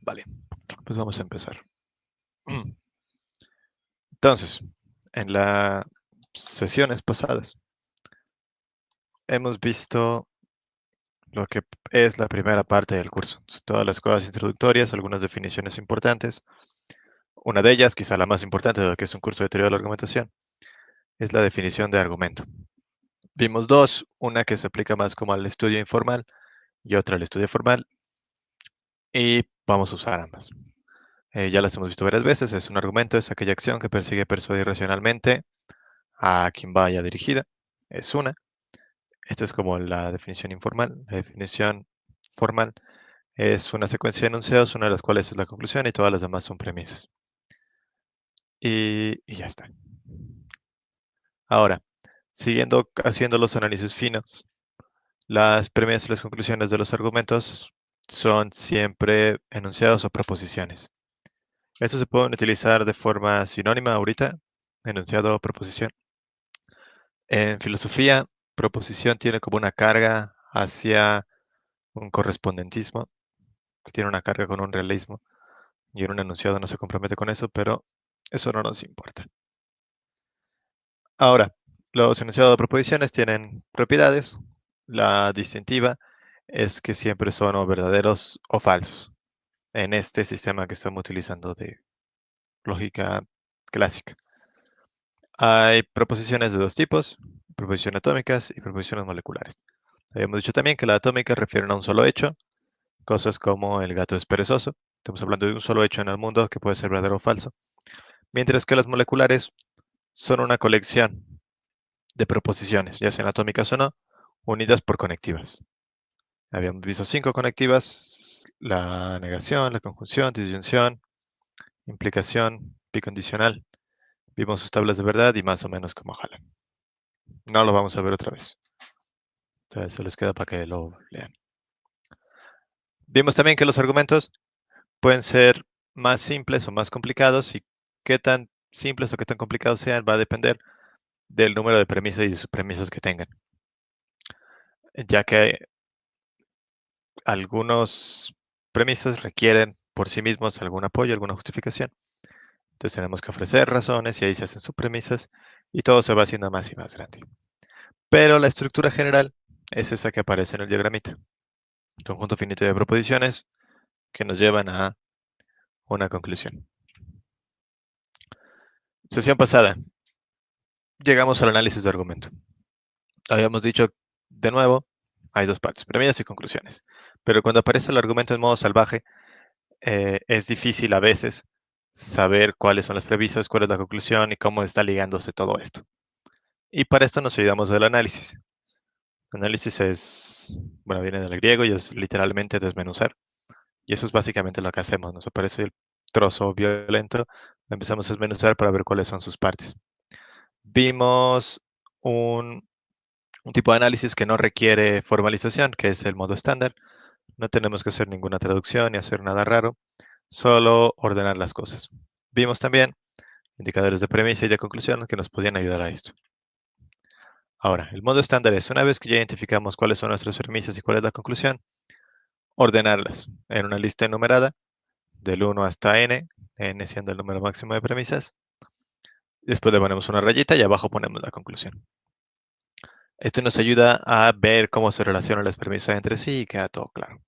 Vale, pues vamos a empezar. Entonces, en las sesiones pasadas hemos visto lo que es la primera parte del curso. Todas las cosas introductorias, algunas definiciones importantes. Una de ellas, quizá la más importante de lo que es un curso de teoría de la argumentación, es la definición de argumento. Vimos dos, una que se aplica más como al estudio informal y otra al estudio formal, y vamos a usar ambas. Ya las hemos visto varias veces. Es un argumento, es aquella acción que persigue persuadir racionalmente a quien vaya dirigida. Es una. Esta es como la definición informal. La definición formal es una secuencia de enunciados, una de las cuales es la conclusión y todas las demás son premisas. Y ya está. Ahora, siguiendo haciendo los análisis finos, las premisas y las conclusiones de los argumentos son siempre enunciados o proposiciones. Estos se pueden utilizar de forma sinónima ahorita, enunciado o proposición. En filosofía, proposición tiene como una carga hacia un correspondentismo, que tiene una carga con un realismo, y en un enunciado no se compromete con eso, pero eso no nos importa. Ahora, los enunciados de proposiciones tienen propiedades. La distintiva es que siempre son o verdaderos o falsos en este sistema que estamos utilizando de lógica clásica. Hay proposiciones de dos tipos, proposiciones atómicas y proposiciones moleculares. Habíamos dicho también que la atómica refiere a un solo hecho, cosas como el gato es perezoso. Estamos hablando de un solo hecho en el mundo que puede ser verdadero o falso. Mientras que las moleculares son una colección de proposiciones, ya sean atómicas o no, unidas por conectivas. Habíamos visto 5 conectivas: la negación, la conjunción, disyunción, implicación, bicondicional. Vimos sus tablas de verdad y más o menos cómo jalan. No lo vamos a ver otra vez. Entonces, se les queda para que lo lean. Vimos también que los argumentos pueden ser más simples o más complicados, y qué tan simples o qué tan complicados sean va a depender del número de premisas y de sus premisas que tengan. Ya que algunos premisas requieren por sí mismos algún apoyo, alguna justificación. Entonces tenemos que ofrecer razones y ahí se hacen sus premisas y todo se va haciendo más y más grande. Pero la estructura general es esa que aparece en el diagramita. Conjunto finito de proposiciones que nos llevan a una conclusión. Sesión pasada, llegamos al análisis de argumento. Habíamos dicho, de nuevo, hay dos partes, premisas y conclusiones. Pero cuando aparece el argumento en modo salvaje, es difícil a veces saber cuáles son las premisas, cuál es la conclusión y cómo está ligándose todo esto. Y para esto nos ayudamos del análisis. Análisis es, bueno, viene del griego y es literalmente desmenuzar. Y eso es básicamente lo que hacemos. Nos aparece el trozo violento, lo empezamos a desmenuzar para ver cuáles son sus partes. Vimos un tipo de análisis que no requiere formalización, que es el modo estándar. No tenemos que hacer ninguna traducción ni hacer nada raro, solo ordenar las cosas. Vimos también indicadores de premisa y de conclusión que nos podían ayudar a esto. Ahora, el modo estándar es, una vez que ya identificamos cuáles son nuestras premisas y cuál es la conclusión, ordenarlas en una lista enumerada del 1 hasta n siendo el número máximo de premisas. Después le ponemos una rayita y abajo ponemos la conclusión. Esto nos ayuda a ver cómo se relacionan las premisas entre sí y queda todo claro.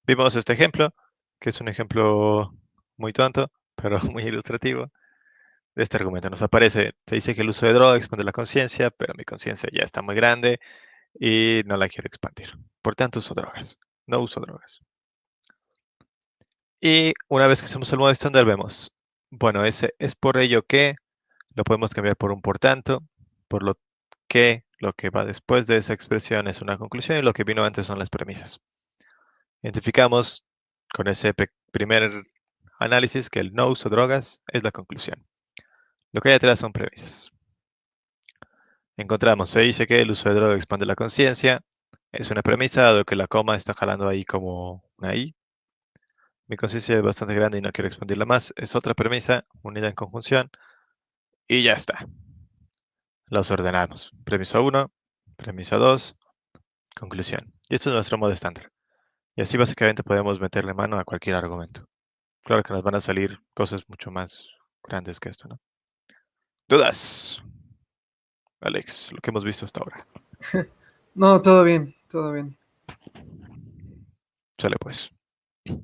Vimos este ejemplo, que es un ejemplo muy tonto, pero muy ilustrativo. De este argumento nos aparece, se dice que el uso de droga expande la conciencia, pero mi conciencia ya está muy grande y no la quiero expandir. Por tanto, uso drogas. No uso drogas. Y una vez que hacemos el modo estándar, vemos, bueno, ese es por ello que lo podemos cambiar por un por tanto, por lo que va después de esa expresión es una conclusión y lo que vino antes son las premisas. Identificamos con ese primer análisis que el no uso drogas es la conclusión. Lo que hay atrás son premisas. Encontramos, se dice que el uso de droga expande la conciencia. Es una premisa, dado que la coma está jalando ahí como una I. Mi conciencia es bastante grande y no quiero expandirla más. Es otra premisa, unida en conjunción. Y ya está. Los ordenamos. Premisa 1, premisa 2, conclusión. Y esto es nuestro modo estándar. Y así básicamente podemos meterle mano a cualquier argumento. Claro que nos van a salir cosas mucho más grandes que esto, ¿no? ¿Dudas, Alex? Lo que hemos visto hasta ahora. No, todo bien, todo bien. Sale pues.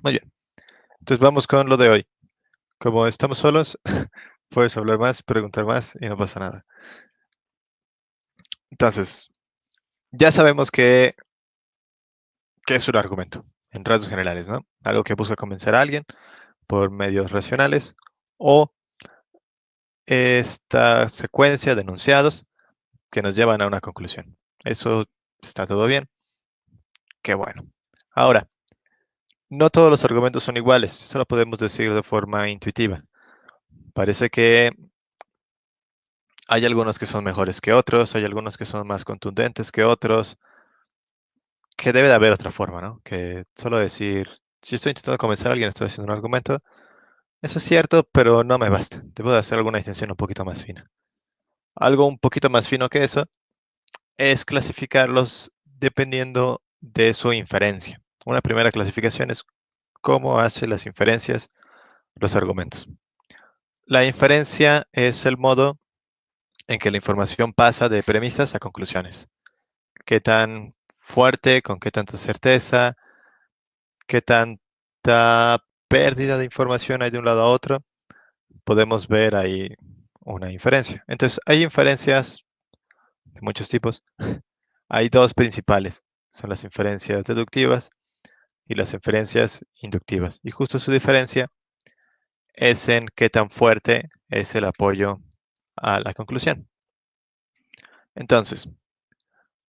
Muy bien. Entonces vamos con lo de hoy. Como estamos solos, puedes hablar más, preguntar más y no pasa nada. Entonces, ya sabemos que es un argumento, en rasgos generales, ¿no? Algo que busca convencer a alguien por medios racionales o esta secuencia de enunciados que nos llevan a una conclusión. Eso está todo bien. Qué bueno. Ahora, no todos los argumentos son iguales, eso lo podemos decir de forma intuitiva. Parece que hay algunos que son mejores que otros, hay algunos que son más contundentes que otros, que debe de haber otra forma, ¿no? Que solo decir, si estoy intentando convencer a alguien, estoy haciendo un argumento, eso es cierto, pero no me basta. Debo de hacer alguna distinción un poquito más fina. Algo un poquito más fino que eso es clasificarlos dependiendo de su inferencia. Una primera clasificación es cómo hace las inferencias los argumentos. La inferencia es el modo en que la información pasa de premisas a conclusiones. Qué tan fuerte, con qué tanta certeza, qué tanta pérdida de información hay de un lado a otro, podemos ver ahí una inferencia. Entonces, hay inferencias de muchos tipos. Hay dos principales. Son las inferencias deductivas y las inferencias inductivas. Y justo su diferencia es en qué tan fuerte es el apoyo a la conclusión. Entonces,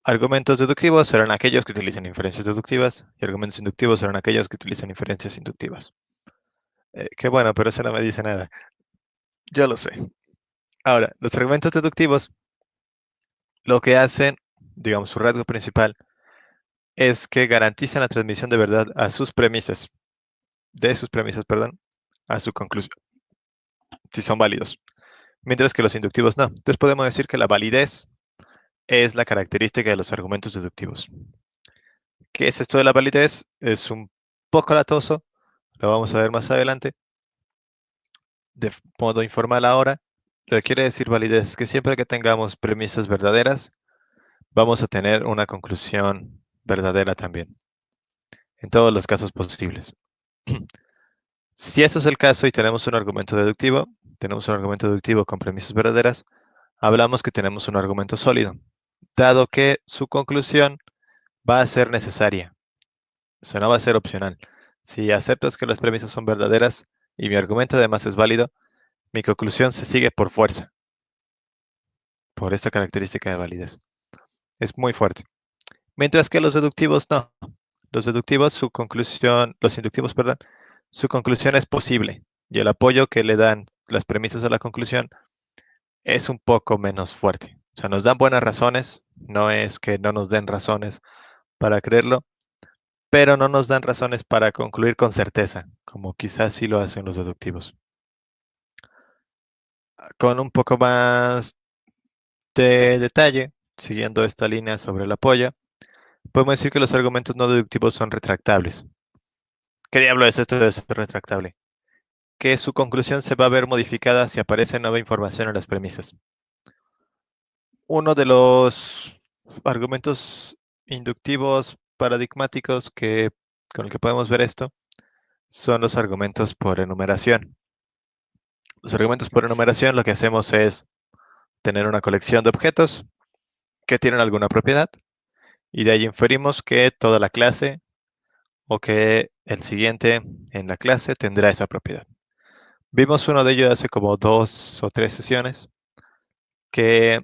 argumentos deductivos serán aquellos que utilizan inferencias deductivas y argumentos inductivos serán aquellos que utilizan inferencias inductivas. Qué bueno, pero eso no me dice nada. Yo lo sé. Ahora, los argumentos deductivos lo que hacen, digamos, su rasgo principal es que garantizan la transmisión de verdad a sus premisas, de sus premisas, perdón, a su conclusión, si son válidos. Mientras que los inductivos no. Entonces podemos decir que la validez es la característica de los argumentos deductivos. ¿Qué es esto de la validez? Es un poco latoso, lo vamos a ver más adelante, de modo informal ahora. Lo que quiere decir validez es que siempre que tengamos premisas verdaderas, vamos a tener una conclusión verdadera también, en todos los casos posibles. Si eso es el caso y tenemos un argumento deductivo con premisas verdaderas, hablamos que tenemos un argumento sólido, dado que su conclusión va a ser necesaria, o sea, no va a ser opcional. Si aceptas que las premisas son verdaderas y mi argumento además es válido, mi conclusión se sigue por fuerza, por esta característica de validez. Es muy fuerte. Mientras que los deductivos no. Los inductivos, perdón, su conclusión es posible y el apoyo que le dan las premisas a la conclusión es un poco menos fuerte. O sea, nos dan buenas razones, no es que no nos den razones para creerlo, pero no nos dan razones para concluir con certeza, como quizás sí lo hacen los deductivos. Con un poco más de detalle, siguiendo esta línea sobre el apoyo, podemos decir que los argumentos no deductivos son retractables. ¿Qué diablo es esto de ser retractable? Que su conclusión se va a ver modificada si aparece nueva información en las premisas. Uno de los argumentos inductivos paradigmáticos con el que podemos ver esto son los argumentos por enumeración. Los argumentos por enumeración lo que hacemos es tener una colección de objetos que tienen alguna propiedad y de ahí inferimos que toda la clase o que el siguiente en la clase tendrá esa propiedad. Vimos uno de ellos hace como 2 o 3 sesiones que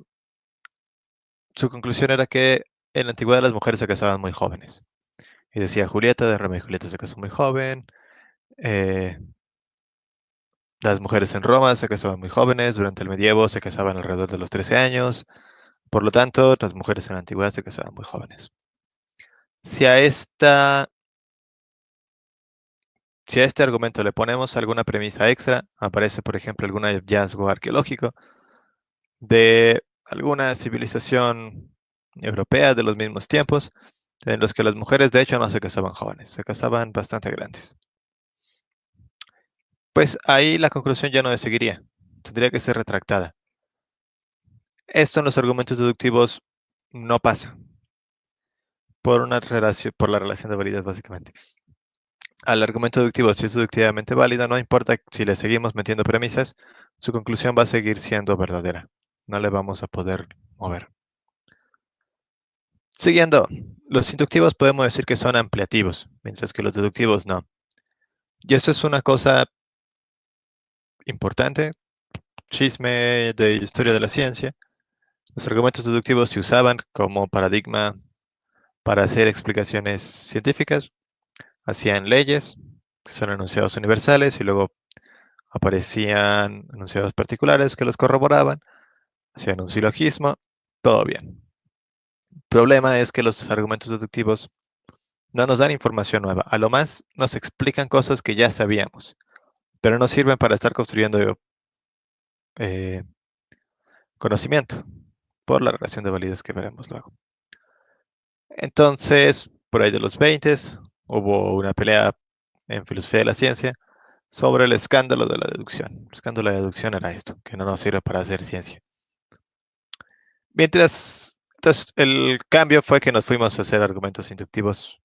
su conclusión era que en la antigüedad las mujeres se casaban muy jóvenes. Y decía Julieta de Romeo y Julieta se casó muy joven, eh, las mujeres en Roma se casaban muy jóvenes, durante el medievo se casaban alrededor de los 13 años, por lo tanto las mujeres en la antigüedad se casaban muy jóvenes. Si a, esta, si a este argumento le ponemos alguna premisa extra, aparece por ejemplo algún hallazgo arqueológico de alguna civilización europea de los mismos tiempos, en los que las mujeres de hecho no se casaban jóvenes, se casaban bastante grandes. Pues ahí la conclusión ya no seguiría, tendría que ser retractada. Esto en los argumentos deductivos no pasa por la relación de validez básicamente. Al argumento deductivo, si es deductivamente válido, no importa si le seguimos metiendo premisas, su conclusión va a seguir siendo verdadera. No le vamos a poder mover. Siguiendo, los inductivos podemos decir que son ampliativos, mientras que los deductivos no. Y esto es una cosa importante, chisme de historia de la ciencia. Los argumentos deductivos se usaban como paradigma para hacer explicaciones científicas, hacían leyes, que son enunciados universales, y luego aparecían enunciados particulares que los corroboraban, hacían un silogismo, todo bien. El problema es que los argumentos deductivos no nos dan información nueva, a lo más nos explican cosas que ya sabíamos, pero no sirven para estar construyendo eh, conocimiento por la relación de validez que veremos luego. Entonces, por ahí de los 20 hubo una pelea en filosofía de la ciencia sobre el escándalo de la deducción. El escándalo de la deducción era esto, que no nos sirve para hacer ciencia. Entonces, el cambio fue que nos fuimos a hacer argumentos inductivos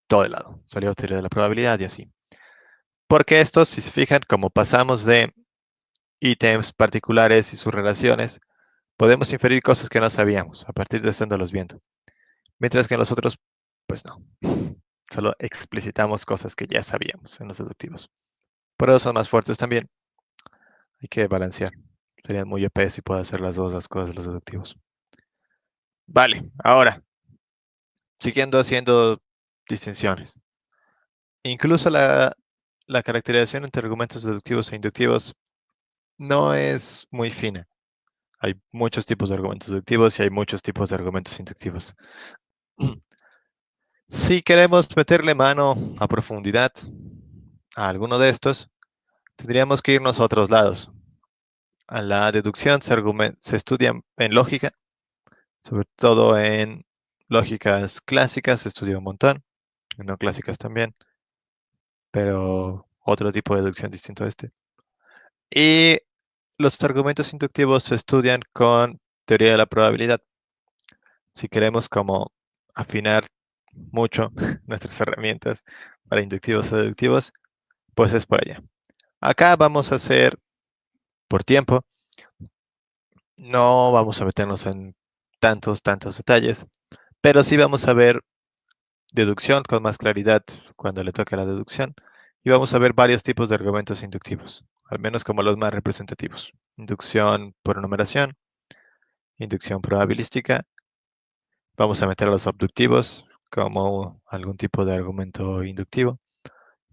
todo el lado. Salió teoría de la probabilidad y así. Porque estos, si se fijan, como pasamos de ítems particulares y sus relaciones, podemos inferir cosas que no sabíamos a partir de estándolos viendo. Mientras que en los otros, pues no. Solo explicitamos cosas que ya sabíamos en los deductivos. Por eso son más fuertes también. Hay que balancear. Serían muy OP si puedo hacer las cosas de los deductivos. Vale, ahora, siguiendo haciendo distinciones. Incluso la caracterización entre argumentos deductivos e inductivos no es muy fina. Hay muchos tipos de argumentos deductivos y hay muchos tipos de argumentos inductivos. Si queremos meterle mano a profundidad a alguno de estos, tendríamos que irnos a otros lados. A la deducción se estudia en lógica, sobre todo en lógicas clásicas, se estudia un montón, en no clásicas también, pero otro tipo de deducción distinto a este. Y los argumentos inductivos se estudian con teoría de la probabilidad. Si queremos como afinar mucho nuestras herramientas para inductivos o deductivos, pues es por allá. Acá vamos a hacer por tiempo, no vamos a meternos en tantos detalles, pero sí vamos a ver deducción con más claridad cuando le toque la deducción y vamos a ver varios tipos de argumentos inductivos, al menos como los más representativos. Inducción por enumeración, inducción probabilística, vamos a meter a los abductivos como algún tipo de argumento inductivo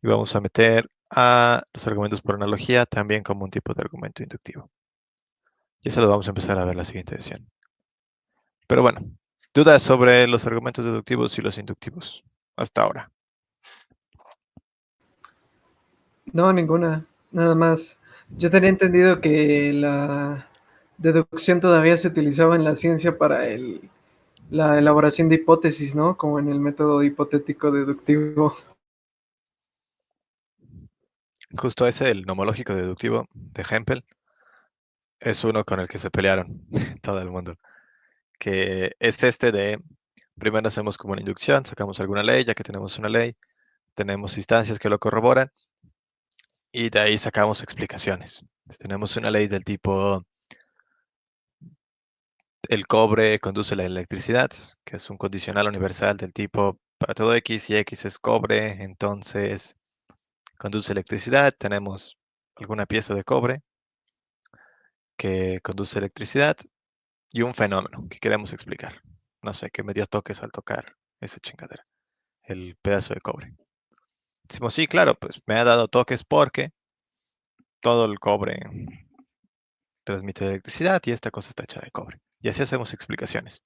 y vamos a meter a los argumentos por analogía también como un tipo de argumento inductivo. Y eso lo vamos a empezar a ver en la siguiente sesión. Pero bueno, dudas sobre los argumentos deductivos y los inductivos hasta ahora. No, ninguna. Nada más. Yo tenía entendido que la deducción todavía se utilizaba en la ciencia para la elaboración de hipótesis, ¿no? Como en el método hipotético deductivo. Justo ese, el nomológico deductivo de Hempel, es uno con el que se pelearon todo el mundo, que es este de, primero hacemos como una inducción, sacamos alguna ley, ya que tenemos una ley, tenemos instancias que lo corroboran, y de ahí sacamos explicaciones. Entonces, tenemos una ley del tipo, el cobre conduce la electricidad, que es un condicional universal del tipo, para todo X y X es cobre, entonces conduce electricidad, tenemos alguna pieza de cobre que conduce electricidad y un fenómeno que queremos explicar. No sé, que me dio toques al tocar esa chingadera, el pedazo de cobre. Decimos, sí, claro, pues me ha dado toques porque todo el cobre transmite electricidad y esta cosa está hecha de cobre. Y así hacemos explicaciones.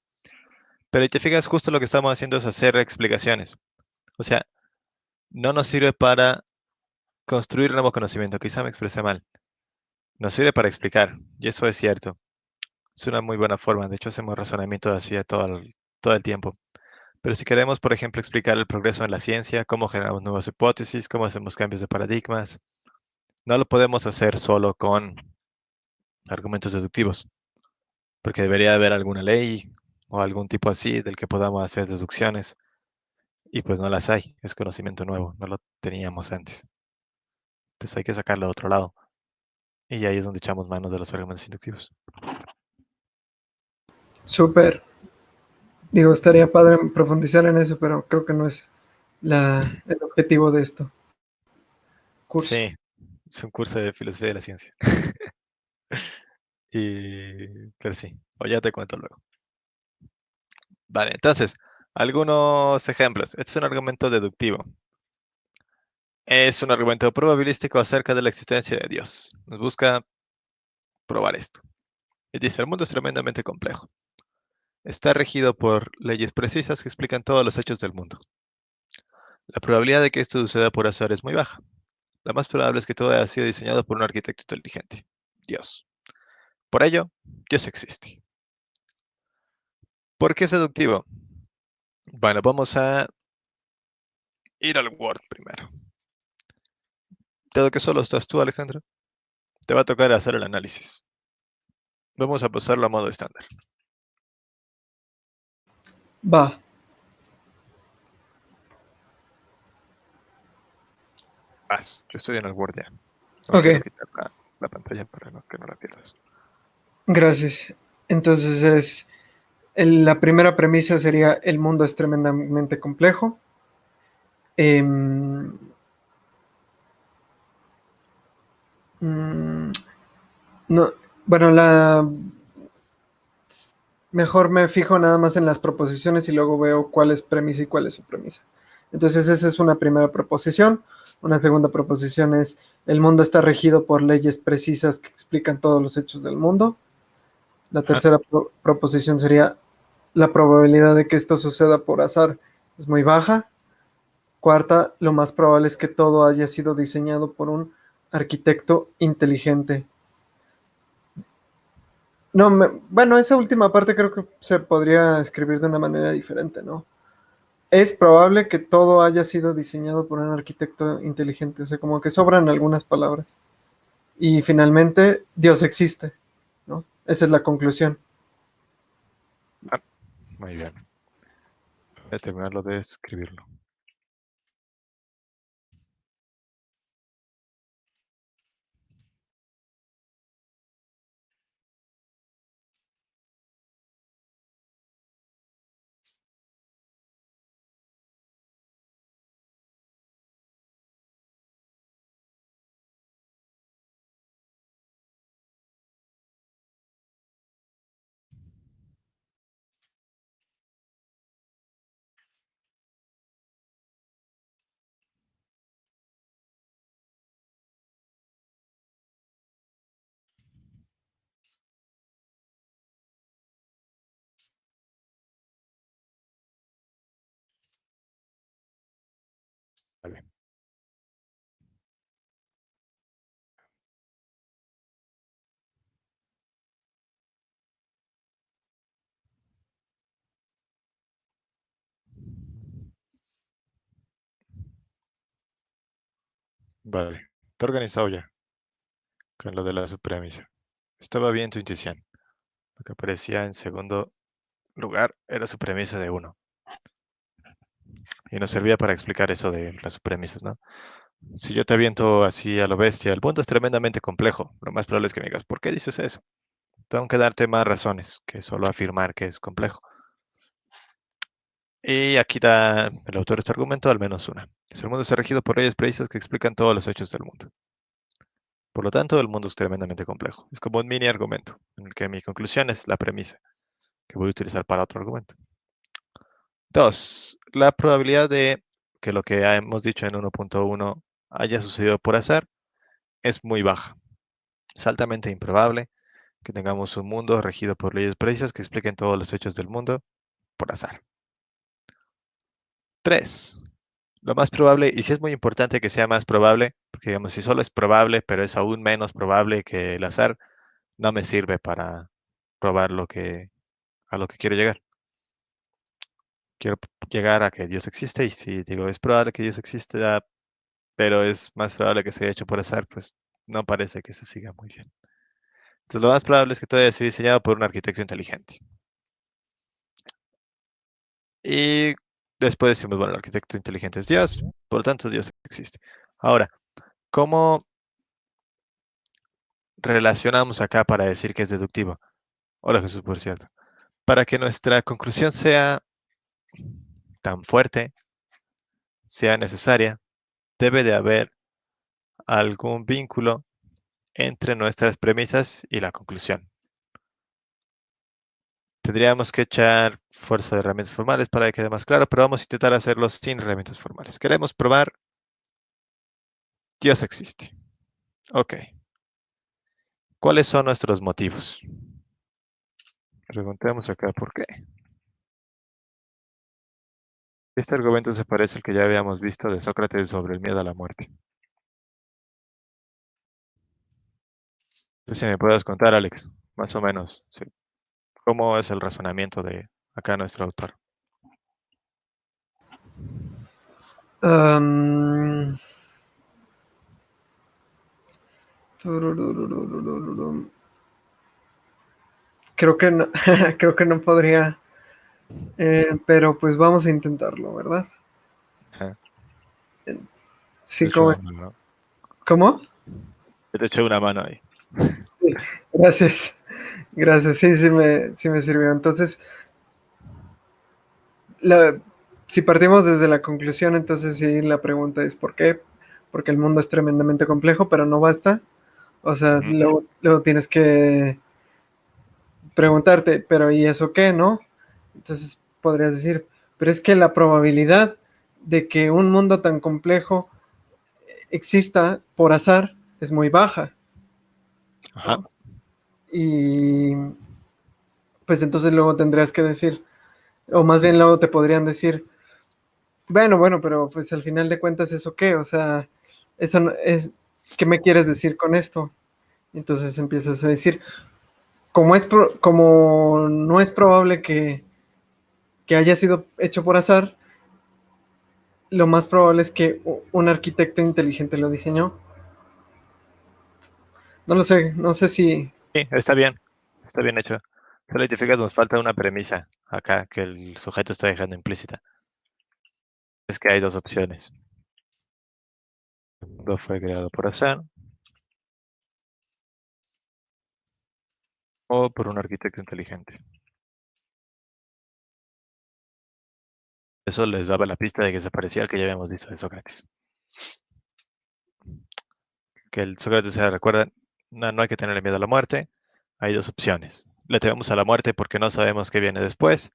Pero si te fijas, justo lo que estamos haciendo es hacer explicaciones. O sea, no nos sirve para construir nuevo conocimiento. Quizá me expresé mal. Nos sirve para explicar. Y eso es cierto. Es una muy buena forma. De hecho, hacemos razonamiento así todo el tiempo. Pero si queremos, por ejemplo, explicar el progreso en la ciencia, cómo generamos nuevas hipótesis, cómo hacemos cambios de paradigmas, no lo podemos hacer solo con argumentos deductivos, porque debería haber alguna ley o algún tipo así del que podamos hacer deducciones, y pues no las hay, es conocimiento nuevo, no lo teníamos antes. Entonces hay que sacarlo de otro lado, y ahí es donde echamos manos de los argumentos inductivos. Súper. Digo, estaría padre profundizar en eso, pero creo que no es el objetivo de esto curso. Sí, es un curso de filosofía de la ciencia. Pero sí, o ya te cuento luego. Vale, entonces, algunos ejemplos. Este es un argumento deductivo. Es un argumento probabilístico acerca de la existencia de Dios. Nos busca probar esto. Y dice, el mundo es tremendamente complejo. Está regido por leyes precisas que explican todos los hechos del mundo. La probabilidad de que esto suceda por azar es muy baja. La más probable es que todo haya sido diseñado por un arquitecto inteligente, Dios. Por ello, Dios existe. ¿Por qué es deductivo? Bueno, vamos a ir al Word primero. Dado que solo estás tú, Alejandro, te va a tocar hacer el análisis. Vamos a pasarlo a modo estándar. Va. Yo estoy en el Word ya. No quiero Ok, quitar la pantalla para que no la pierdas. gracias. Entonces la primera premisa sería el mundo es tremendamente complejo. Em, mm, no, bueno, mejor me fijo nada más en las proposiciones y luego veo cuál es premisa y cuál es su premisa. Entonces esa es una primera proposición. Una segunda proposición es el mundo está regido por leyes precisas que explican todos los hechos del mundo. La Ajá. tercera proposición sería la probabilidad de que esto suceda por azar es muy baja. Cuarta, lo más probable es que todo haya sido diseñado por un arquitecto inteligente. No, bueno, esa última parte creo que se podría escribir de una manera diferente, ¿no? Es probable que todo haya sido diseñado por un arquitecto inteligente, o sea, como que sobran algunas palabras. Y finalmente, Dios existe, ¿no? Esa es la conclusión. Ah, muy bien. Voy a terminarlo de escribirlo. Vale. Vale. Está organizado ya con lo de la supremacía. Estaba bien tu intuición. Lo que aparecía en segundo lugar era su premisa de uno. Y nos servía para explicar eso de las supremisas, ¿no? Si yo te aviento así a lo bestia, el mundo es tremendamente complejo. Lo más probable es que me digas, ¿por qué dices eso? Tengo que darte más razones que solo afirmar que es complejo. Y aquí da el autor de este argumento al menos una. El mundo está regido por leyes precisas que explican todos los hechos del mundo. Por lo tanto, el mundo es tremendamente complejo. Es como un mini argumento, en el que mi conclusión es la premisa que voy a utilizar para otro argumento. Dos, la probabilidad de que lo que hemos dicho en 1.1 haya sucedido por azar es muy baja. Es altamente improbable que tengamos un mundo regido por leyes precisas que expliquen todos los hechos del mundo por azar. Tres, lo más probable, y sí es muy importante que sea más probable, porque digamos, si solo es probable, pero es aún menos probable que el azar, no me sirve para probar a lo que quiero llegar. quiero llegar a que Dios existe, y si digo es probable que Dios exista, pero es más probable que se haya hecho por azar, pues no parece que se siga muy bien. Entonces, lo más probable es que todo haya sido diseñado por un arquitecto inteligente. Y después decimos, bueno, el arquitecto inteligente es Dios, por lo tanto Dios existe. Ahora, ¿cómo relacionamos acá para decir que es deductivo? Hola Jesús, por cierto. Para que nuestra conclusión sea tan fuerte, sea necesaria, debe de haber algún vínculo entre nuestras premisas y la conclusión. Tendríamos que echar fuerza de herramientas formales para que quede más claro, pero vamos a intentar hacerlo sin herramientas formales. Queremos probar Dios existe. Ok. ¿Cuáles son nuestros motivos? Preguntemos acá por qué. Este argumento se parece al que ya habíamos visto de Sócrates sobre el miedo a la muerte. No sé si me puedes contar, Alex, más o menos, sí, cómo es el razonamiento de acá nuestro autor. Um, creo que no, creo que no podría, pero pues vamos a intentarlo, ¿verdad? Ajá. Te Sí, echo ¿cómo una es? mano. ¿Cómo? Yo te echo una mano ahí. Sí, gracias, gracias, sí, sí me sirvió. Entonces, la, si partimos desde la conclusión, entonces sí, la pregunta es ¿por qué? Porque el mundo es tremendamente complejo, pero no basta. O sea, Ujú. luego tienes que preguntarte, pero ¿y eso qué, no? Entonces podrías decir, pero es que la probabilidad de que un mundo tan complejo exista por azar es muy baja, Ajá. ¿no? Y pues entonces luego tendrías que decir, o más bien luego te podrían decir, bueno, pero pues al final de cuentas, ¿eso qué? O sea, eso no, es, ¿qué me quieres decir con esto? Entonces empiezas a decir, como no es probable que haya sido hecho por azar, lo más probable es que un arquitecto inteligente lo diseñó. No lo sé, no sé si... Sí, está bien hecho. Solo identificas, nos falta una premisa acá que el sujeto está dejando implícita. Es que hay dos opciones. El mundo fue creado por azar o por un arquitecto inteligente. Eso les daba la pista de que se parecía al que ya habíamos visto de Sócrates. Que el Sócrates se recuerda, no, no hay que tenerle miedo a la muerte. Hay dos opciones. Le tememos a la muerte porque no sabemos qué viene después,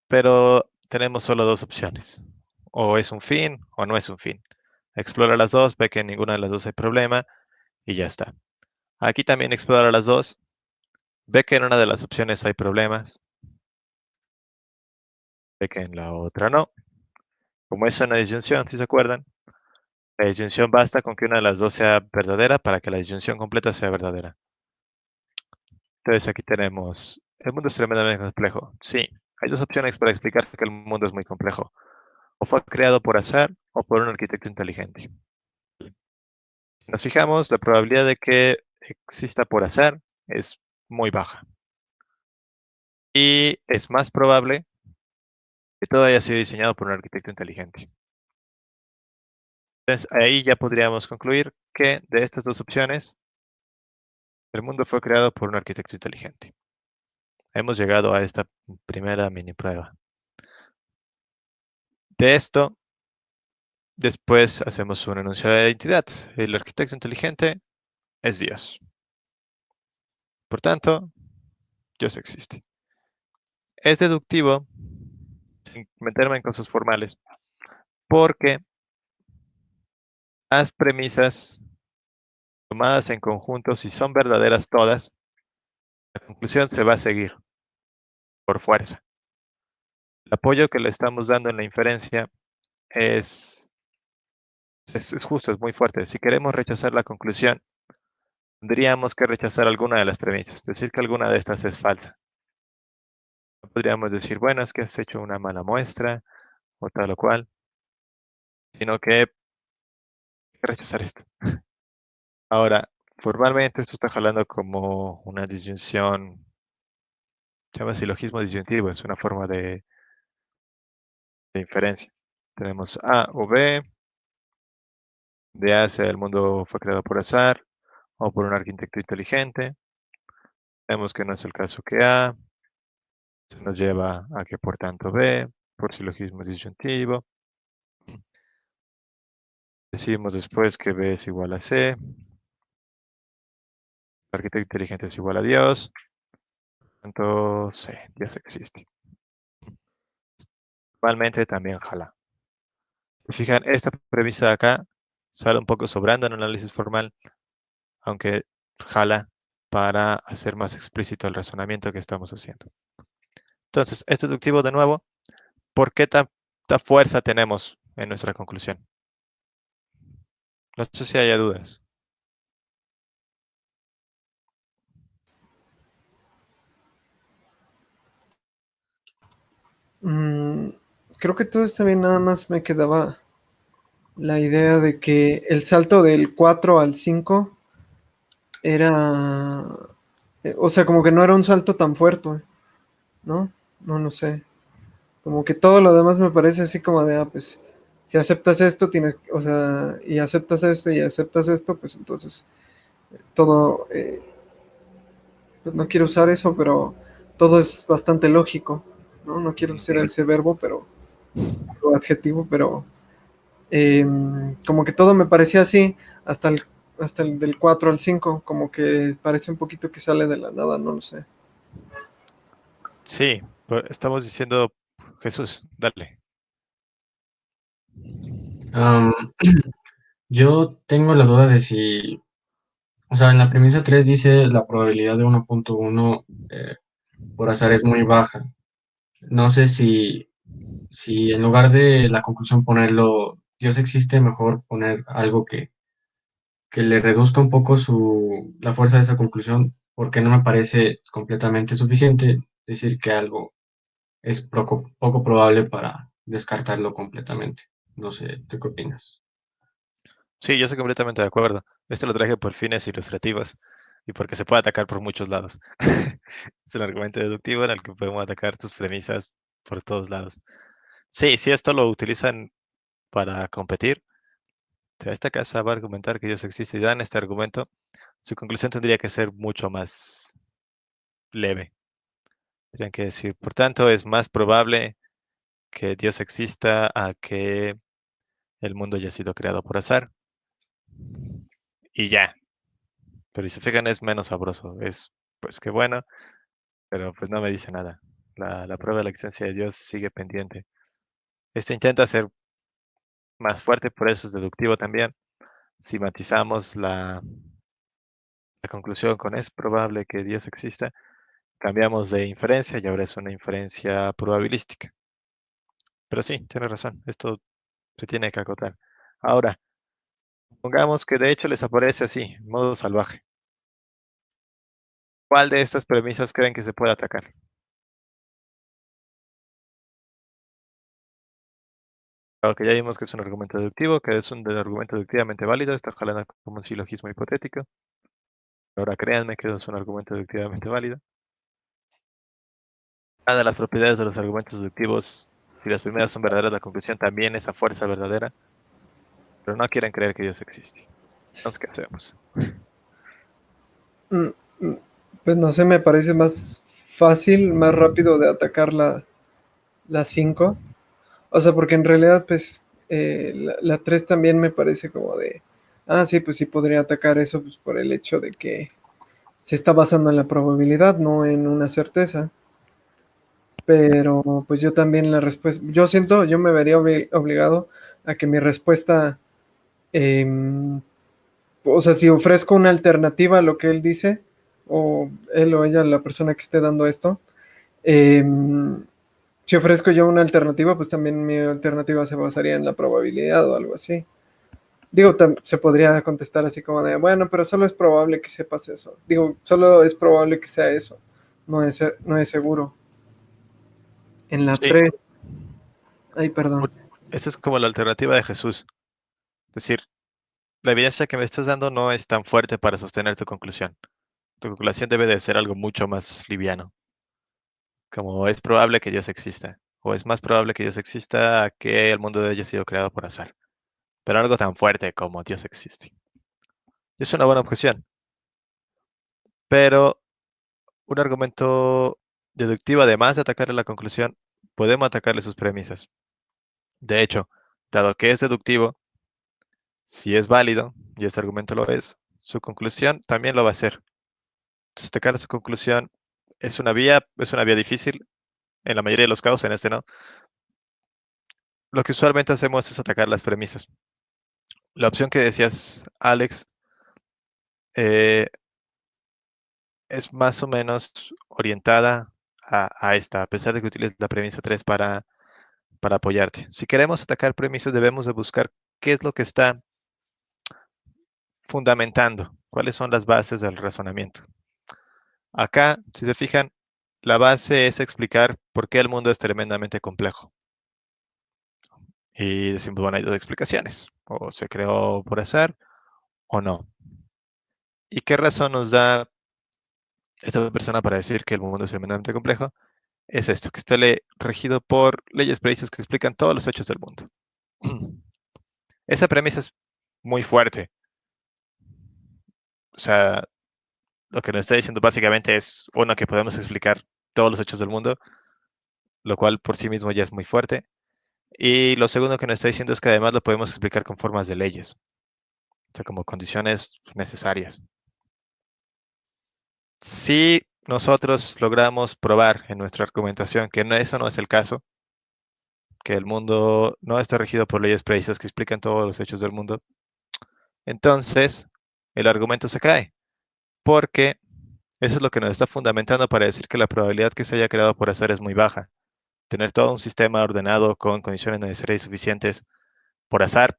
pero tenemos solo dos opciones. O es un fin o no es un fin. Explora las dos, ve que en ninguna de las dos hay problema y ya está. Aquí también explora las dos, ve que en una de las opciones hay problemas, ve que en la otra no. Como es una disyunción, si se acuerdan, la disyunción basta con que una de las dos sea verdadera para que la disyunción completa sea verdadera. Entonces aquí tenemos, el mundo es tremendamente complejo. Sí, hay dos opciones para explicar que el mundo es muy complejo. O fue creado por azar o por un arquitecto inteligente. Si nos fijamos, la probabilidad de que exista por azar es muy baja. Y es más probable que todo haya sido diseñado por un arquitecto inteligente. Entonces ahí ya podríamos concluir que de estas dos opciones, el mundo fue creado por un arquitecto inteligente. Hemos llegado a esta primera mini prueba. De esto, después hacemos un enunciado de identidad. El arquitecto inteligente es Dios. Por tanto, Dios existe. Es deductivo, sin meterme en cosas formales, porque las premisas tomadas en conjunto, si son verdaderas todas, la conclusión se va a seguir por fuerza. El apoyo que le estamos dando en la inferencia es justo, es muy fuerte. Si queremos rechazar la conclusión, tendríamos que rechazar alguna de las premisas, decir que alguna de estas es falsa. podríamos decir, bueno, es que has hecho una mala muestra o tal o cual, sino que hay que rechazar esto. Ahora, formalmente esto está jalando como una disyunción, se llama silogismo disyuntivo, es una forma de inferencia. Tenemos A o B, de A sea el mundo fue creado por azar o por un arquitecto inteligente. Vemos que no es el caso que A, se nos lleva a que por tanto B, por silogismo disyuntivo. Decimos después que B es igual a C, el arquitecto inteligente es igual a Dios, tanto C, Dios existe. Igualmente también jala. Si fijan, esta premisa de acá sale un poco sobrando en el análisis formal, aunque jala para hacer más explícito el razonamiento que estamos haciendo. Entonces, este deductivo de nuevo, ¿por qué tanta fuerza tenemos en nuestra conclusión? No sé si haya dudas. Creo que todo está bien, nada más me quedaba la idea de que el salto del 4 al 5 era, o sea, como que no era un salto tan fuerte, ¿no? No sé. Como que todo lo demás me parece así como de, pues, si aceptas esto, tienes, o sea, y aceptas esto y aceptas esto, pues entonces todo, pues no quiero usar eso, pero todo es bastante lógico, ¿no? No quiero usar ese verbo, pero, o adjetivo, pero como que todo me parecía así, hasta hasta el del 4 al 5 como que parece un poquito que sale de la nada, no lo sé. Sí, estamos diciendo Jesús, dale. Am, yo tengo la duda de si, o sea, en la premisa 3 dice la probabilidad de 1.1 por azar es muy baja. No sé si en lugar de la conclusión ponerlo Dios existe, mejor poner algo que le reduzca un poco la fuerza de esa conclusión, porque no me parece completamente suficiente decir que algo es poco probable para descartarlo completamente. No sé, ¿tú qué opinas? Sí, yo estoy completamente de acuerdo. Esto lo traje por fines ilustrativos y porque se puede atacar por muchos lados. Es un argumento deductivo en el que podemos atacar tus premisas por todos lados. Sí, si esto lo utilizan para competir, esta casa va a argumentar que Dios existe y dan este argumento, su conclusión tendría que ser mucho más leve. Tendrían que decir, por tanto, es más probable que Dios exista a que el mundo haya sido creado por azar. Y ya. Pero si se fijan, es menos sabroso. Es, pues qué bueno, pero pues no me dice nada. La prueba de la existencia de Dios sigue pendiente. Este intenta ser más fuerte, por eso es deductivo también. Si matizamos la conclusión con es probable que Dios exista, cambiamos de inferencia y ahora es una inferencia probabilística. Pero sí, tiene razón, esto se tiene que acotar. Ahora, pongamos que de hecho les aparece así, en modo salvaje. ¿Cuál de estas premisas creen que se puede atacar? Claro que ya vimos que es un argumento deductivo, que es un argumento deductivamente válido, está jalando como un silogismo hipotético. Ahora créanme que es un argumento deductivamente válido. Una de las propiedades de los argumentos deductivos, si las primeras son verdaderas, la conclusión también es a fuerza verdadera, pero no quieren creer que Dios existe. Entonces, ¿qué hacemos? Mm, mm, Pues no sé, me parece más fácil, más rápido de atacar la 5. O sea, porque en realidad, pues, la 3 también me parece como de, sí, pues sí podría atacar eso pues, por el hecho de que se está basando en la probabilidad, no en una certeza. Pero pues yo también la respuesta, yo siento, yo me vería obligado a que mi respuesta, em, o sea, si ofrezco una alternativa a lo que él dice, o él o ella, la persona que esté dando esto, si ofrezco yo una alternativa, pues también mi alternativa se basaría en la probabilidad o algo así. Digo, se podría contestar así como de, bueno, pero solo es probable que sepas eso. Digo, solo es probable que sea eso. No es seguro. En la Sí, 3, ay, perdón. esa es como la alternativa de Jesús. Es decir, la evidencia que me estás dando no es tan fuerte para sostener tu conclusión. Tu conclusión debe de ser algo mucho más liviano, como es probable que Dios exista, o es más probable que Dios exista a que el mundo haya sido creado por azar, pero algo tan fuerte como Dios existe. Es una buena objeción, pero un argumento deductivo, además de atacarle la conclusión, podemos atacarle sus premisas. De hecho, dado que es deductivo, si es válido, y ese argumento lo es, su conclusión también lo va a ser. Entonces, atacar su conclusión es una vía difícil, en la mayoría de los casos, en este no. Lo que usualmente hacemos es atacar las premisas. La opción que decías, Alex, eh, es más o menos orientada a esta, a pesar de que utilices la premisa 3 para apoyarte. Si queremos atacar premisas, debemos de buscar qué es lo que está fundamentando, cuáles son las bases del razonamiento. Acá, si se fijan, la base es explicar por qué el mundo es tremendamente complejo. Y decimos, bueno, hay dos explicaciones. O se creó por azar o no. ¿Y qué razón nos da esta persona para decir que el mundo es tremendamente complejo? Es esto, que está regido por leyes precisas que explican todos los hechos del mundo. Esa premisa es muy fuerte. O sea, lo que nos está diciendo básicamente es, uno, que podemos explicar todos los hechos del mundo, lo cual por sí mismo ya es muy fuerte. Y lo segundo que nos está diciendo es que además lo podemos explicar con formas de leyes, o sea, como condiciones necesarias. Si nosotros logramos probar en nuestra argumentación que eso no es el caso, que el mundo no está regido por leyes precisas que explican todos los hechos del mundo, entonces el argumento se cae, porque eso es lo que nos está fundamentando para decir que la probabilidad que se haya creado por azar es muy baja. Tener todo un sistema ordenado con condiciones necesarias y suficientes por azar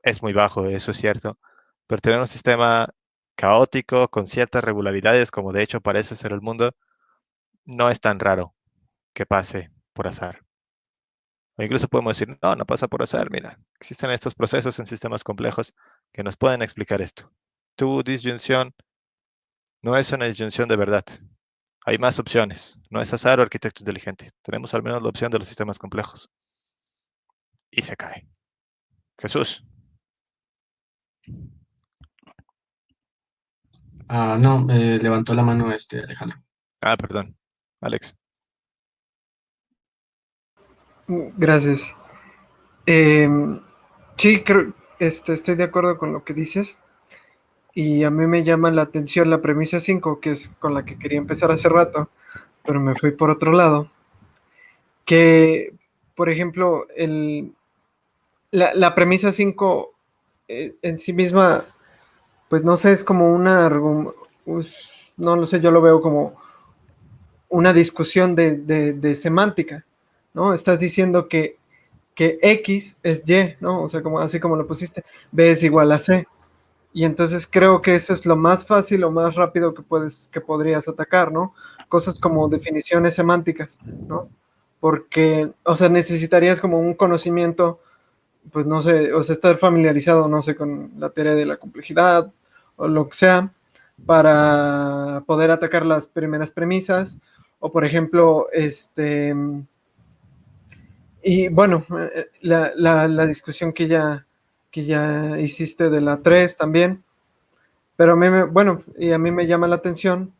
es muy bajo, eso es cierto, pero tener un sistema caótico con ciertas regularidades, como de hecho parece ser el mundo, no es tan raro que pase por azar. O incluso podemos decir, no, no pasa por azar, mira, existen estos procesos en sistemas complejos que nos pueden explicar esto. Tu disyunción no es una disyunción de verdad. Hay más opciones. No es azar o arquitecto inteligente. Tenemos al menos la opción de los sistemas complejos. Y se cae. Jesús. No, levantó la mano Alejandro. Ah, perdón. Alex. Gracias. Sí, creo, estoy de acuerdo con lo que dices. Y a mí me llama la atención la premisa 5, que es con la que quería empezar hace rato, pero me fui por otro lado. Que, por ejemplo, la premisa 5 en sí misma, pues no sé, es como no lo sé, yo lo veo como una discusión de semántica, ¿no? Estás diciendo que X es Y, ¿no? O sea, como, así como lo pusiste, B es igual a C. Y entonces creo que eso es lo más fácil o más rápido que podrías atacar, ¿no? Cosas como definiciones semánticas, ¿no? Porque, o sea, necesitarías como un conocimiento, pues no sé, o sea, estar familiarizado, no sé, con la teoría de la complejidad o lo que sea, para poder atacar las primeras premisas. O, por ejemplo, y bueno, la discusión que ya hiciste de la 3 también, pero bueno, y a mí me llama la atención,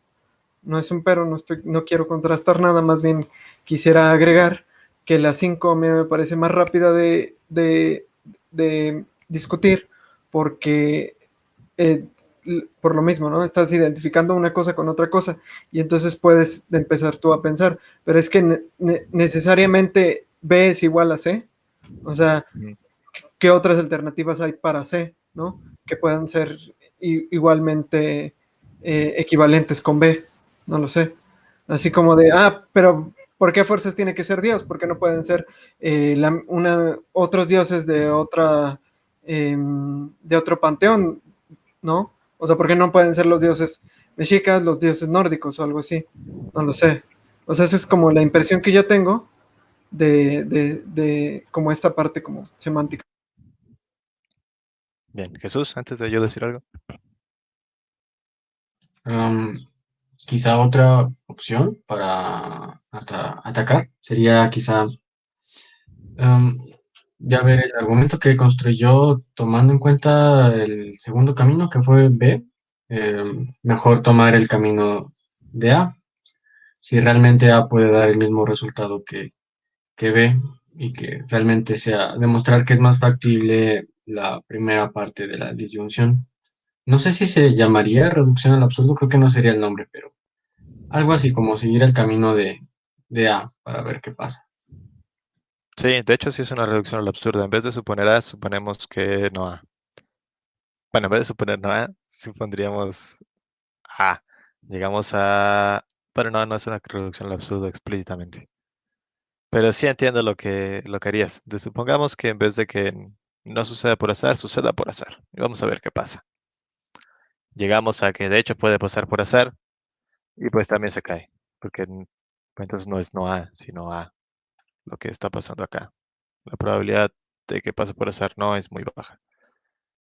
no es un pero, no quiero contrastar nada, más bien quisiera agregar que la 5 a mí me parece más rápida de discutir, porque eh, por lo mismo, ¿no? Estás identificando una cosa con otra cosa y entonces puedes empezar tú a pensar, pero es que necesariamente B es igual a C, o sea, ¿qué otras alternativas hay para C, ¿no? Que puedan ser igualmente equivalentes con B, no lo sé. Así como de, pero ¿por qué fuerzas tiene que ser Dios? ¿Por qué no pueden ser otros dioses de otro panteón, ¿no? O sea, ¿por qué no pueden ser los dioses mexicas, los dioses nórdicos o algo así? No lo sé. O sea, esa es como la impresión que yo tengo, de como esta parte como semántica. Bien, Jesús, antes de yo decir algo. Quizá otra opción para atacar sería quizá ya ver el argumento que construyó tomando en cuenta el segundo camino que fue B. Mejor tomar el camino de A. Si realmente A puede dar el mismo resultado que B y que realmente sea demostrar que es más factible la primera parte de la disyunción. No sé si se llamaría reducción al absurdo, creo que no sería el nombre, pero algo así como seguir el camino de A para ver qué pasa. Sí, de hecho sí es una reducción al absurdo. En vez de suponer A, suponemos que no A. Bueno, en vez de suponer no A, supondríamos A. Llegamos a... Pero no, no es una reducción al absurdo explícitamente. Pero sí entiendo lo que harías. Supongamos que en vez de que no suceda por azar, suceda por azar. Y vamos a ver qué pasa. Llegamos a que de hecho puede pasar por azar y pues también se cae. Porque entonces no es no A, sino A, lo que está pasando acá. La probabilidad de que pase por azar no es muy baja.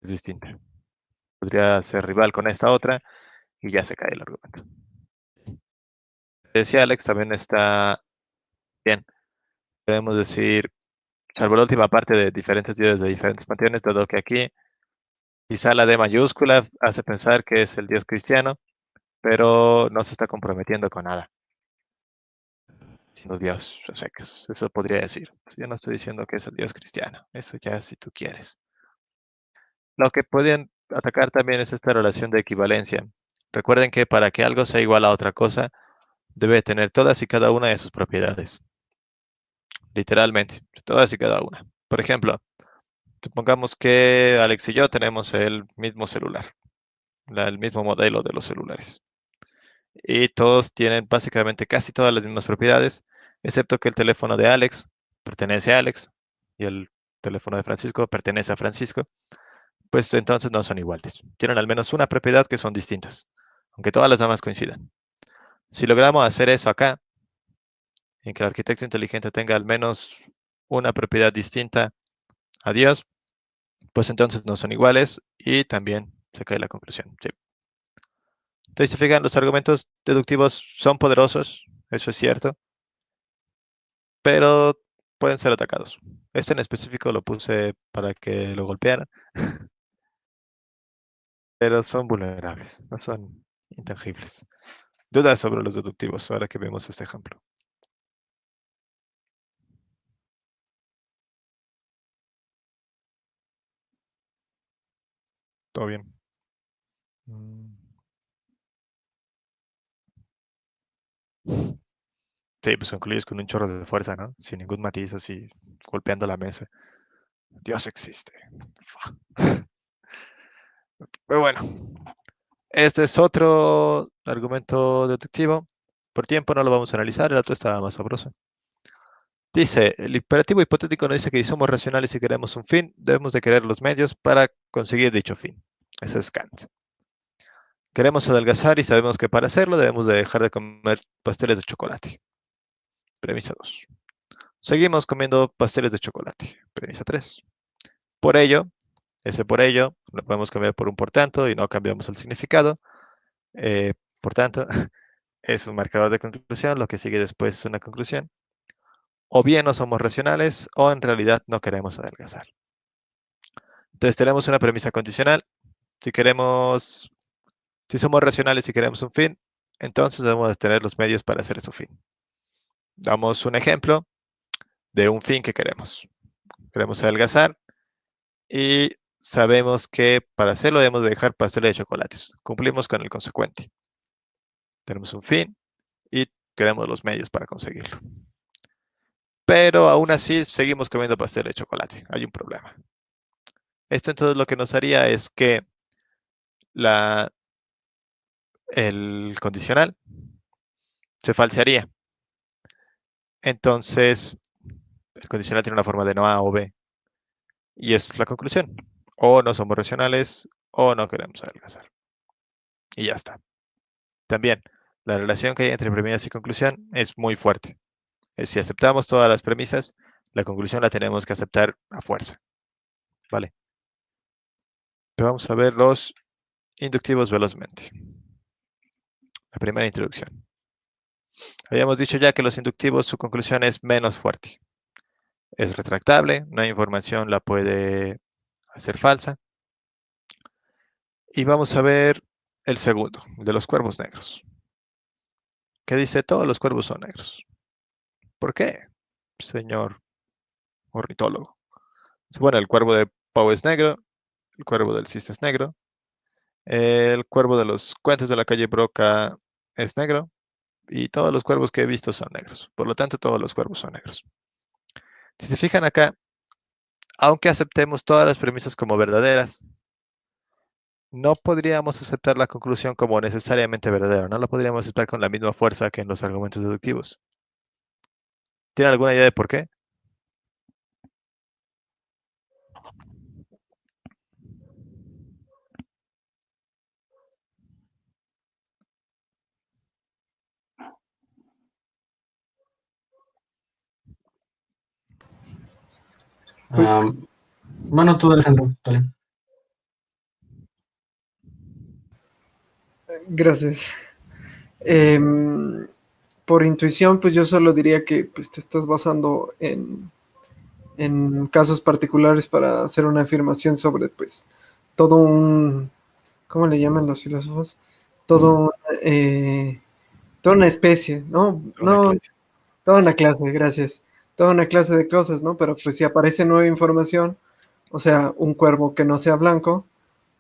Es distinta. Podría ser rival con esta otra y ya se cae el argumento. Decía Alex, también está bien. Podemos decir, salvo la última parte de diferentes dioses de diferentes panteones, dado que aquí quizá la D mayúscula hace pensar que es el dios cristiano, pero no se está comprometiendo con nada. Sino dios, o sea, que eso podría decir. Yo no estoy diciendo que es el dios cristiano. Eso ya si tú quieres. Lo que pueden atacar también es esta relación de equivalencia. Recuerden que para que algo sea igual a otra cosa, debe tener todas y cada una de sus propiedades. Literalmente, todas y cada una. Por ejemplo, supongamos que Alex y yo tenemos el mismo celular, el mismo modelo de los celulares. Y todos tienen básicamente casi todas las mismas propiedades, excepto que el teléfono de Alex pertenece a Alex y el teléfono de Francisco pertenece a Francisco. Pues entonces no son iguales. Tienen al menos una propiedad que son distintas, aunque todas las demás coincidan. Si logramos hacer eso acá, en que el arquitecto inteligente tenga al menos una propiedad distinta a Dios, pues entonces no son iguales y también se cae la conclusión. Sí. Entonces, si se fijan, los argumentos deductivos son poderosos, eso es cierto, pero pueden ser atacados. Este en específico lo puse para que lo golpearan, pero son vulnerables, no son intangibles. Dudas sobre los deductivos, ahora que vemos este ejemplo. Todo bien. Sí, pues concluyes con un chorro de fuerza, ¿no? Sin ningún matiz, así golpeando la mesa. Dios existe. Pero bueno, este es otro argumento deductivo. Por tiempo no lo vamos a analizar, el otro estaba más sabroso. Dice, el imperativo hipotético nos dice que si somos racionales y queremos un fin, debemos de querer los medios para conseguir dicho fin. Ese es Kant. Queremos adelgazar y sabemos que para hacerlo debemos de dejar de comer pasteles de chocolate. Premisa 2. Seguimos comiendo pasteles de chocolate. Premisa 3. Por ello, ese por ello, lo podemos cambiar por un por tanto y no cambiamos el significado. Por tanto, es un marcador de conclusión, lo que sigue después es una conclusión. O bien no somos racionales o en realidad no queremos adelgazar. Entonces tenemos una premisa condicional. Si queremos, si somos racionales y queremos un fin, entonces debemos de tener los medios para hacer ese fin. Damos un ejemplo de un fin que queremos. Queremos adelgazar y sabemos que para hacerlo debemos de dejar pasteles de chocolates. Cumplimos con el consecuente. Tenemos un fin y queremos los medios para conseguirlo. Pero aún así seguimos comiendo pastel de chocolate. Hay un problema. Esto entonces lo que nos haría es que el condicional se falsearía. Entonces, el condicional tiene una forma de no A o B. Y es la conclusión. O no somos racionales o no queremos adelgazar. Y ya está. También, la relación que hay entre premisas y conclusión es muy fuerte. Si aceptamos todas las premisas, la conclusión la tenemos que aceptar a fuerza. ¿Vale? Pero vamos a ver los inductivos velozmente. La primera introducción. Habíamos dicho ya que los inductivos, su conclusión es menos fuerte. Es retractable, no hay información la puede hacer falsa. Y vamos a ver el segundo, de los cuervos negros. Que dice, todos los cuervos son negros. ¿Por qué, señor ornitólogo? Bueno, el cuervo de Poe es negro, el cuervo del cisne es negro, el cuervo de los cuentos de la calle Broca es negro, y todos los cuervos que he visto son negros. Por lo tanto, todos los cuervos son negros. Si se fijan acá, aunque aceptemos todas las premisas como verdaderas, no podríamos aceptar la conclusión como necesariamente verdadera. No la podríamos aceptar con la misma fuerza que en los argumentos deductivos. ¿Tienen alguna idea de por qué? Pues, Bueno, tú, Alejandro, dale. gracias. Por intuición, pues yo solo diría que pues, te estás basando en casos particulares para hacer una afirmación sobre pues todo un, ¿cómo le llaman los filósofos? Todo, toda una especie, ¿no? Una No, clase. toda una clase, gracias. Toda una clase de cosas, ¿no? Pero pues si aparece nueva información, o sea, un cuervo que no sea blanco,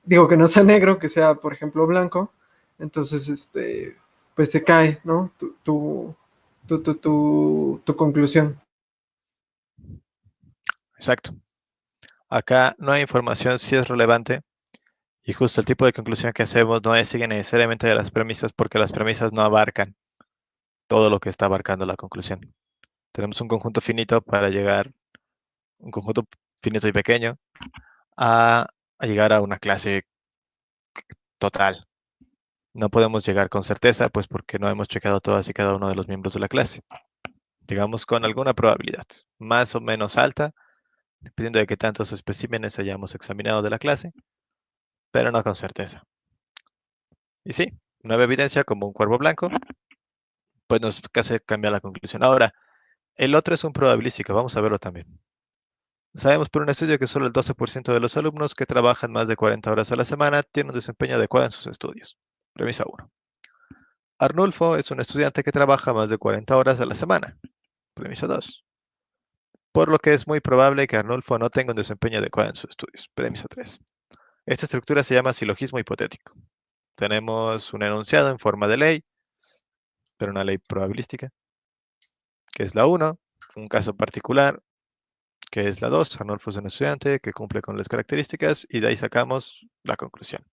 digo que no sea negro, que sea, por ejemplo, blanco, entonces, pues se cae, ¿no? Tu conclusión. Exacto. Acá no hay información si es relevante y justo el tipo de conclusión que hacemos no sigue necesariamente de las premisas porque las premisas no abarcan todo lo que está abarcando la conclusión. Tenemos un conjunto finito para llegar, un conjunto finito y pequeño, a, a llegar a una clase total. No podemos llegar con certeza, pues porque no hemos checado todas y cada uno de los miembros de la clase. Llegamos con alguna probabilidad, más o menos alta, dependiendo de qué tantos especímenes hayamos examinado de la clase, pero no con certeza. Y sí, nueva evidencia como un cuervo blanco, pues nos hace cambiar la conclusión. Ahora, el otro es un probabilístico, vamos a verlo también. Sabemos por un estudio que solo el 12% de los alumnos que trabajan más de 40 horas a la semana tienen un desempeño adecuado en sus estudios. Premisa 1. Arnulfo es un estudiante que trabaja más de 40 horas a la semana. Premisa 2. Por lo que es muy probable que Arnulfo no tenga un desempeño adecuado en sus estudios. Premisa 3. Esta estructura se llama silogismo hipotético. Tenemos un enunciado en forma de ley, pero una ley probabilística, que es la 1, un caso particular, que es la 2. Arnulfo es un estudiante que cumple con las características y de ahí sacamos la conclusión.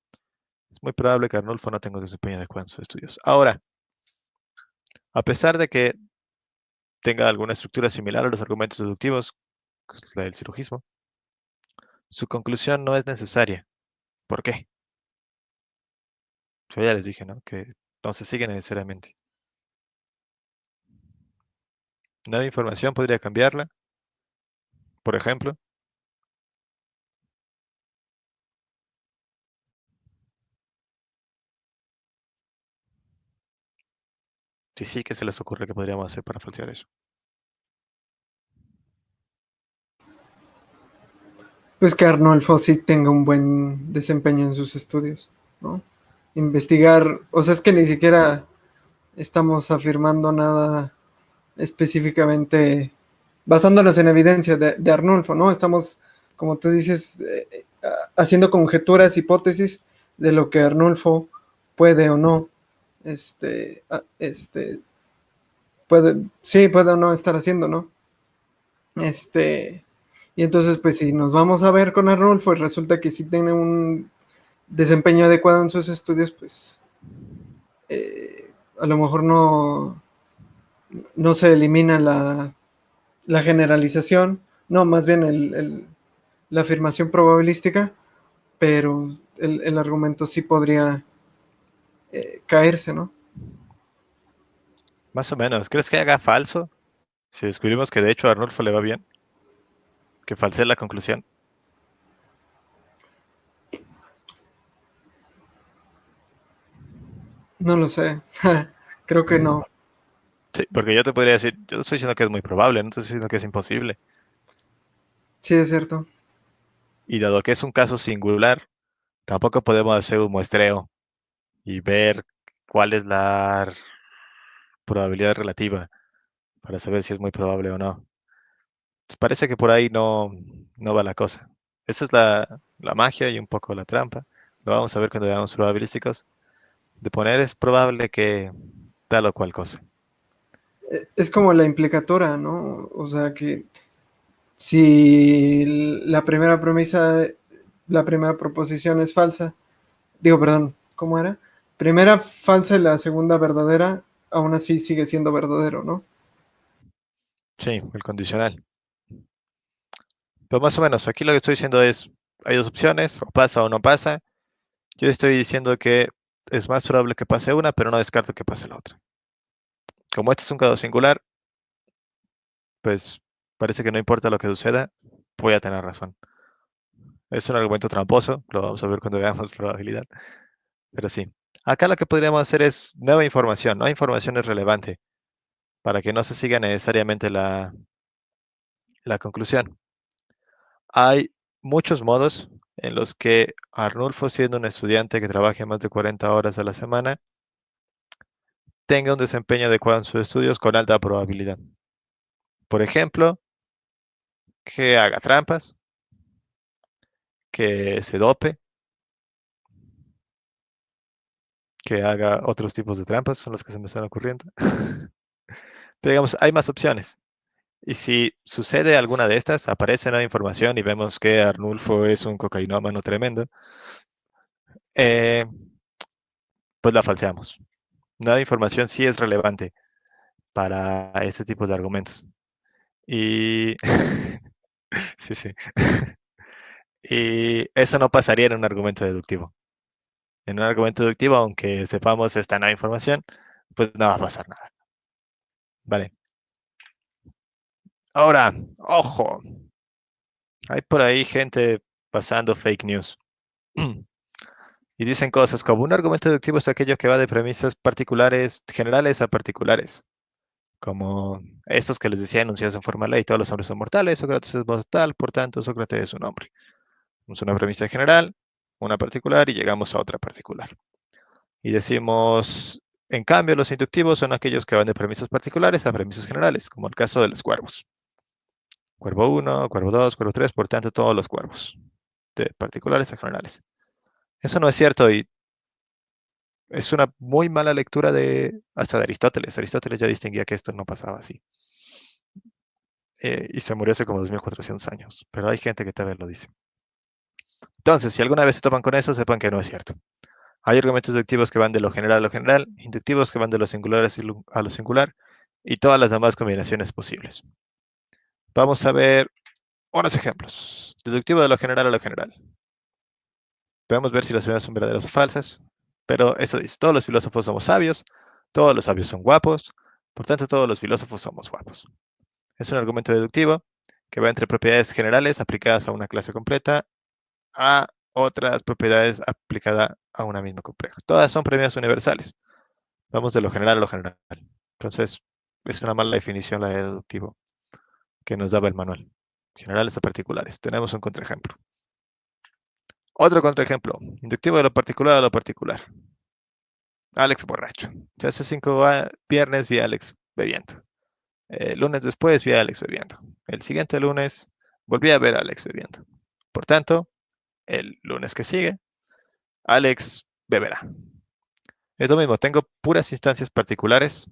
Es muy probable que Arnulfo no tenga un desempeño adecuado en sus estudios. Ahora, a pesar de que tenga alguna estructura similar a los argumentos deductivos, que es la del silogismo, su conclusión no es necesaria. ¿Por qué? Yo ya les dije, ¿no? Que no se sigue necesariamente. Nueva información podría cambiarla. Por ejemplo, si sí, ¿qué se les ocurre que podríamos hacer para falsear eso? Pues que Arnolfo sí tenga un buen desempeño en sus estudios, ¿no? Investigar, o sea, es que ni siquiera estamos afirmando nada específicamente basándonos en evidencia de Arnulfo, ¿no? Estamos, como tú dices, haciendo conjeturas, hipótesis de lo que Arnulfo puede o no, este, puede, sí, puede o no estar haciendo, ¿no? Y entonces, pues si nos vamos a ver con Arnulfo y resulta que sí tiene un desempeño adecuado en sus estudios, pues a lo mejor no se elimina la generalización, no, más bien la afirmación probabilística, pero el argumento sí podría caerse, ¿no? Más o menos. ¿Crees que haga falso? Si descubrimos que de hecho a Arnulfo le va bien, que falsee la conclusión. No lo sé. Creo que no. Sí, porque yo te podría decir, yo estoy diciendo que es muy probable, no estoy diciendo que es imposible. Sí, es cierto. Y dado que es un caso singular, tampoco podemos hacer un muestreo y ver cuál es la probabilidad relativa para saber si es muy probable o no. Pues parece que por ahí no va la cosa. Esa es la magia y un poco la trampa. Lo vamos a ver cuando veamos probabilísticos. De poner es probable que tal o cual cosa. Es como la implicatura, ¿no? O sea que si la primera premisa, la primera proposición es falsa, digo, perdón, ¿cómo era? Primera falsa y la segunda verdadera, aún así sigue siendo verdadero, ¿no? Sí, el condicional. Pero más o menos, aquí lo que estoy diciendo es, hay dos opciones, o pasa o no pasa. Yo estoy diciendo que es más probable que pase una, pero no descarto que pase la otra. Como este es un caso singular, pues parece que no importa lo que suceda, voy a tener razón. Es un argumento tramposo, lo vamos a ver cuando veamos probabilidad, pero sí. Acá lo que podríamos hacer es nueva información, ¿no? Información es relevante para que no se siga necesariamente la conclusión. Hay muchos modos en los que Arnulfo, siendo un estudiante que trabaje más de 40 horas a la semana, tenga un desempeño adecuado en sus estudios con alta probabilidad. Por ejemplo, que haga trampas, que se dope, que haga otros tipos de trampas, son los que se me están ocurriendo. Pero digamos, hay más opciones. Y si sucede alguna de estas, aparece nueva información y vemos que Arnulfo es un cocainómano tremendo, eh, pues la falseamos. Nueva información sí es relevante para este tipo de argumentos. Y sí, sí. Y eso no pasaría en un argumento deductivo. En un argumento deductivo, aunque sepamos esta nueva información, pues no va a pasar nada. Vale. Ahora, ojo, hay por ahí gente pasando fake news. Y dicen cosas como un argumento deductivo es aquello que va de premisas particulares, generales a particulares. Como estos que les decía enunciados en forma de ley, todos los hombres son mortales, Sócrates es mortal, por tanto Sócrates es un hombre. Es una premisa general, una particular y llegamos a otra particular. Y decimos, en cambio, los inductivos son aquellos que van de premisas particulares a premisas generales, como el caso de los cuervos. Cuervo 1, cuervo 2, cuervo 3, por tanto, todos los cuervos, de particulares a generales. Eso no es cierto y es una muy mala lectura hasta de Aristóteles. Aristóteles ya distinguía que esto no pasaba así. Y se murió hace como 2400 años, pero hay gente que todavía lo dice. Entonces, si alguna vez se topan con eso, sepan que no es cierto. Hay argumentos deductivos que van de lo general a lo general, inductivos que van de lo singular a lo singular, y todas las demás combinaciones posibles. Vamos a ver unos ejemplos. Deductivo de lo general a lo general. Podemos ver si las primeras son verdaderas o falsas, pero eso dice, todos los filósofos somos sabios, todos los sabios son guapos, por tanto todos los filósofos somos guapos. Es un argumento deductivo que va entre propiedades generales aplicadas a una clase completa a otras propiedades aplicadas a una misma compleja. Todas son premisas universales. Vamos de lo general a lo general. Entonces, es una mala definición la de deductivo que nos daba el manual. Generales a particulares. Tenemos un contraejemplo. Otro contraejemplo. Inductivo de lo particular a lo particular. Alex borracho. Ya hace 5 viernes vi a Alex bebiendo. El lunes después vi a Alex bebiendo. El siguiente lunes volví a ver a Alex bebiendo. Por tanto, el lunes que sigue, Alex beberá. Es lo mismo, tengo puras instancias particulares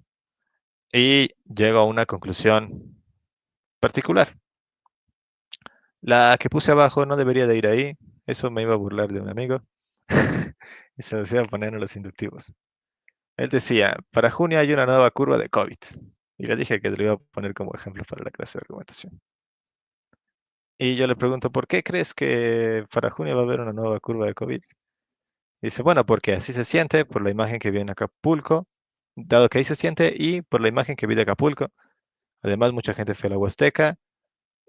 y llego a una conclusión particular. La que puse abajo no debería de ir ahí. Eso me iba a burlar de un amigo. Y se los iba a poner en los inductivos. Él decía, para junio hay una nueva curva de COVID. Y le dije que te lo iba a poner como ejemplo para la clase de argumentación. Y yo le pregunto, ¿por qué crees que para junio va a haber una nueva curva de COVID? Y dice, bueno, porque así se siente por la imagen que vi en Acapulco, dado que ahí se siente y por la imagen que vi de Acapulco, Además, mucha gente fue a la Huasteca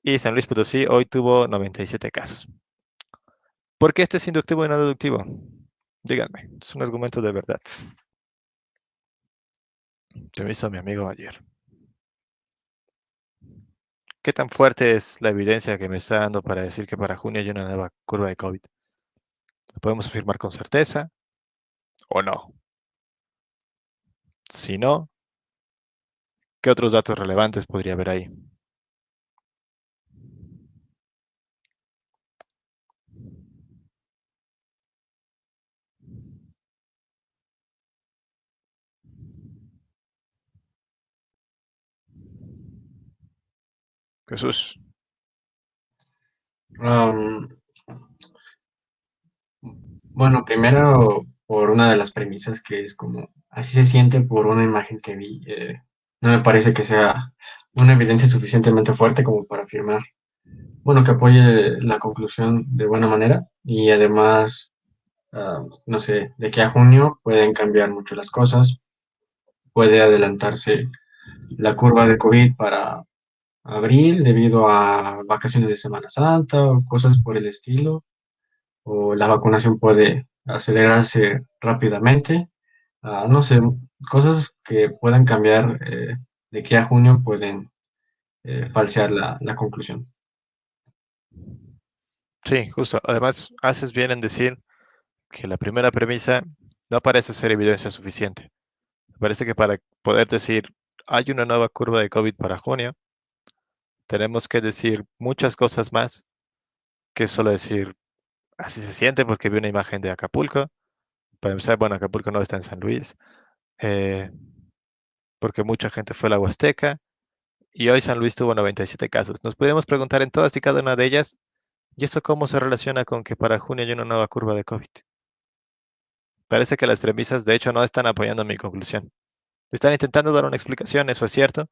y San Luis Potosí hoy tuvo 97 casos. ¿Por qué este es inductivo y no deductivo? Díganme, es un argumento de verdad. Te me hizo mi amigo ayer. ¿Qué tan fuerte es la evidencia que me está dando para decir que para junio hay una nueva curva de COVID? ¿Lo podemos afirmar con certeza o no? Si no, ¿qué otros datos relevantes podría haber ahí? Jesús. Am, bueno, primero por una de las premisas que es como, así se siente por una imagen que vi. No me parece que sea una evidencia suficientemente fuerte como para afirmar, bueno, que apoye la conclusión de buena manera y además, no sé, de que a junio pueden cambiar mucho las cosas, puede adelantarse la curva de COVID para abril debido a vacaciones de Semana Santa o cosas por el estilo, o la vacunación puede acelerarse rápidamente. No sé, cosas que puedan cambiar de aquí a junio pueden falsear la conclusión. Sí, justo. Además, haces bien en decir que la primera premisa no parece ser evidencia suficiente. Me parece que para poder decir hay una nueva curva de COVID para junio, tenemos que decir muchas cosas más que solo decir así se siente porque vi una imagen de Acapulco. Para empezar, bueno, Acapulco no está en San Luis, eh, porque mucha gente fue a la Huasteca y hoy San Luis tuvo 97 casos. Nos podríamos preguntar en todas y cada una de ellas, ¿y eso cómo se relaciona con que para junio hay una nueva curva de COVID? Parece que las premisas, de hecho, no están apoyando mi conclusión. Están intentando dar una explicación, eso es cierto,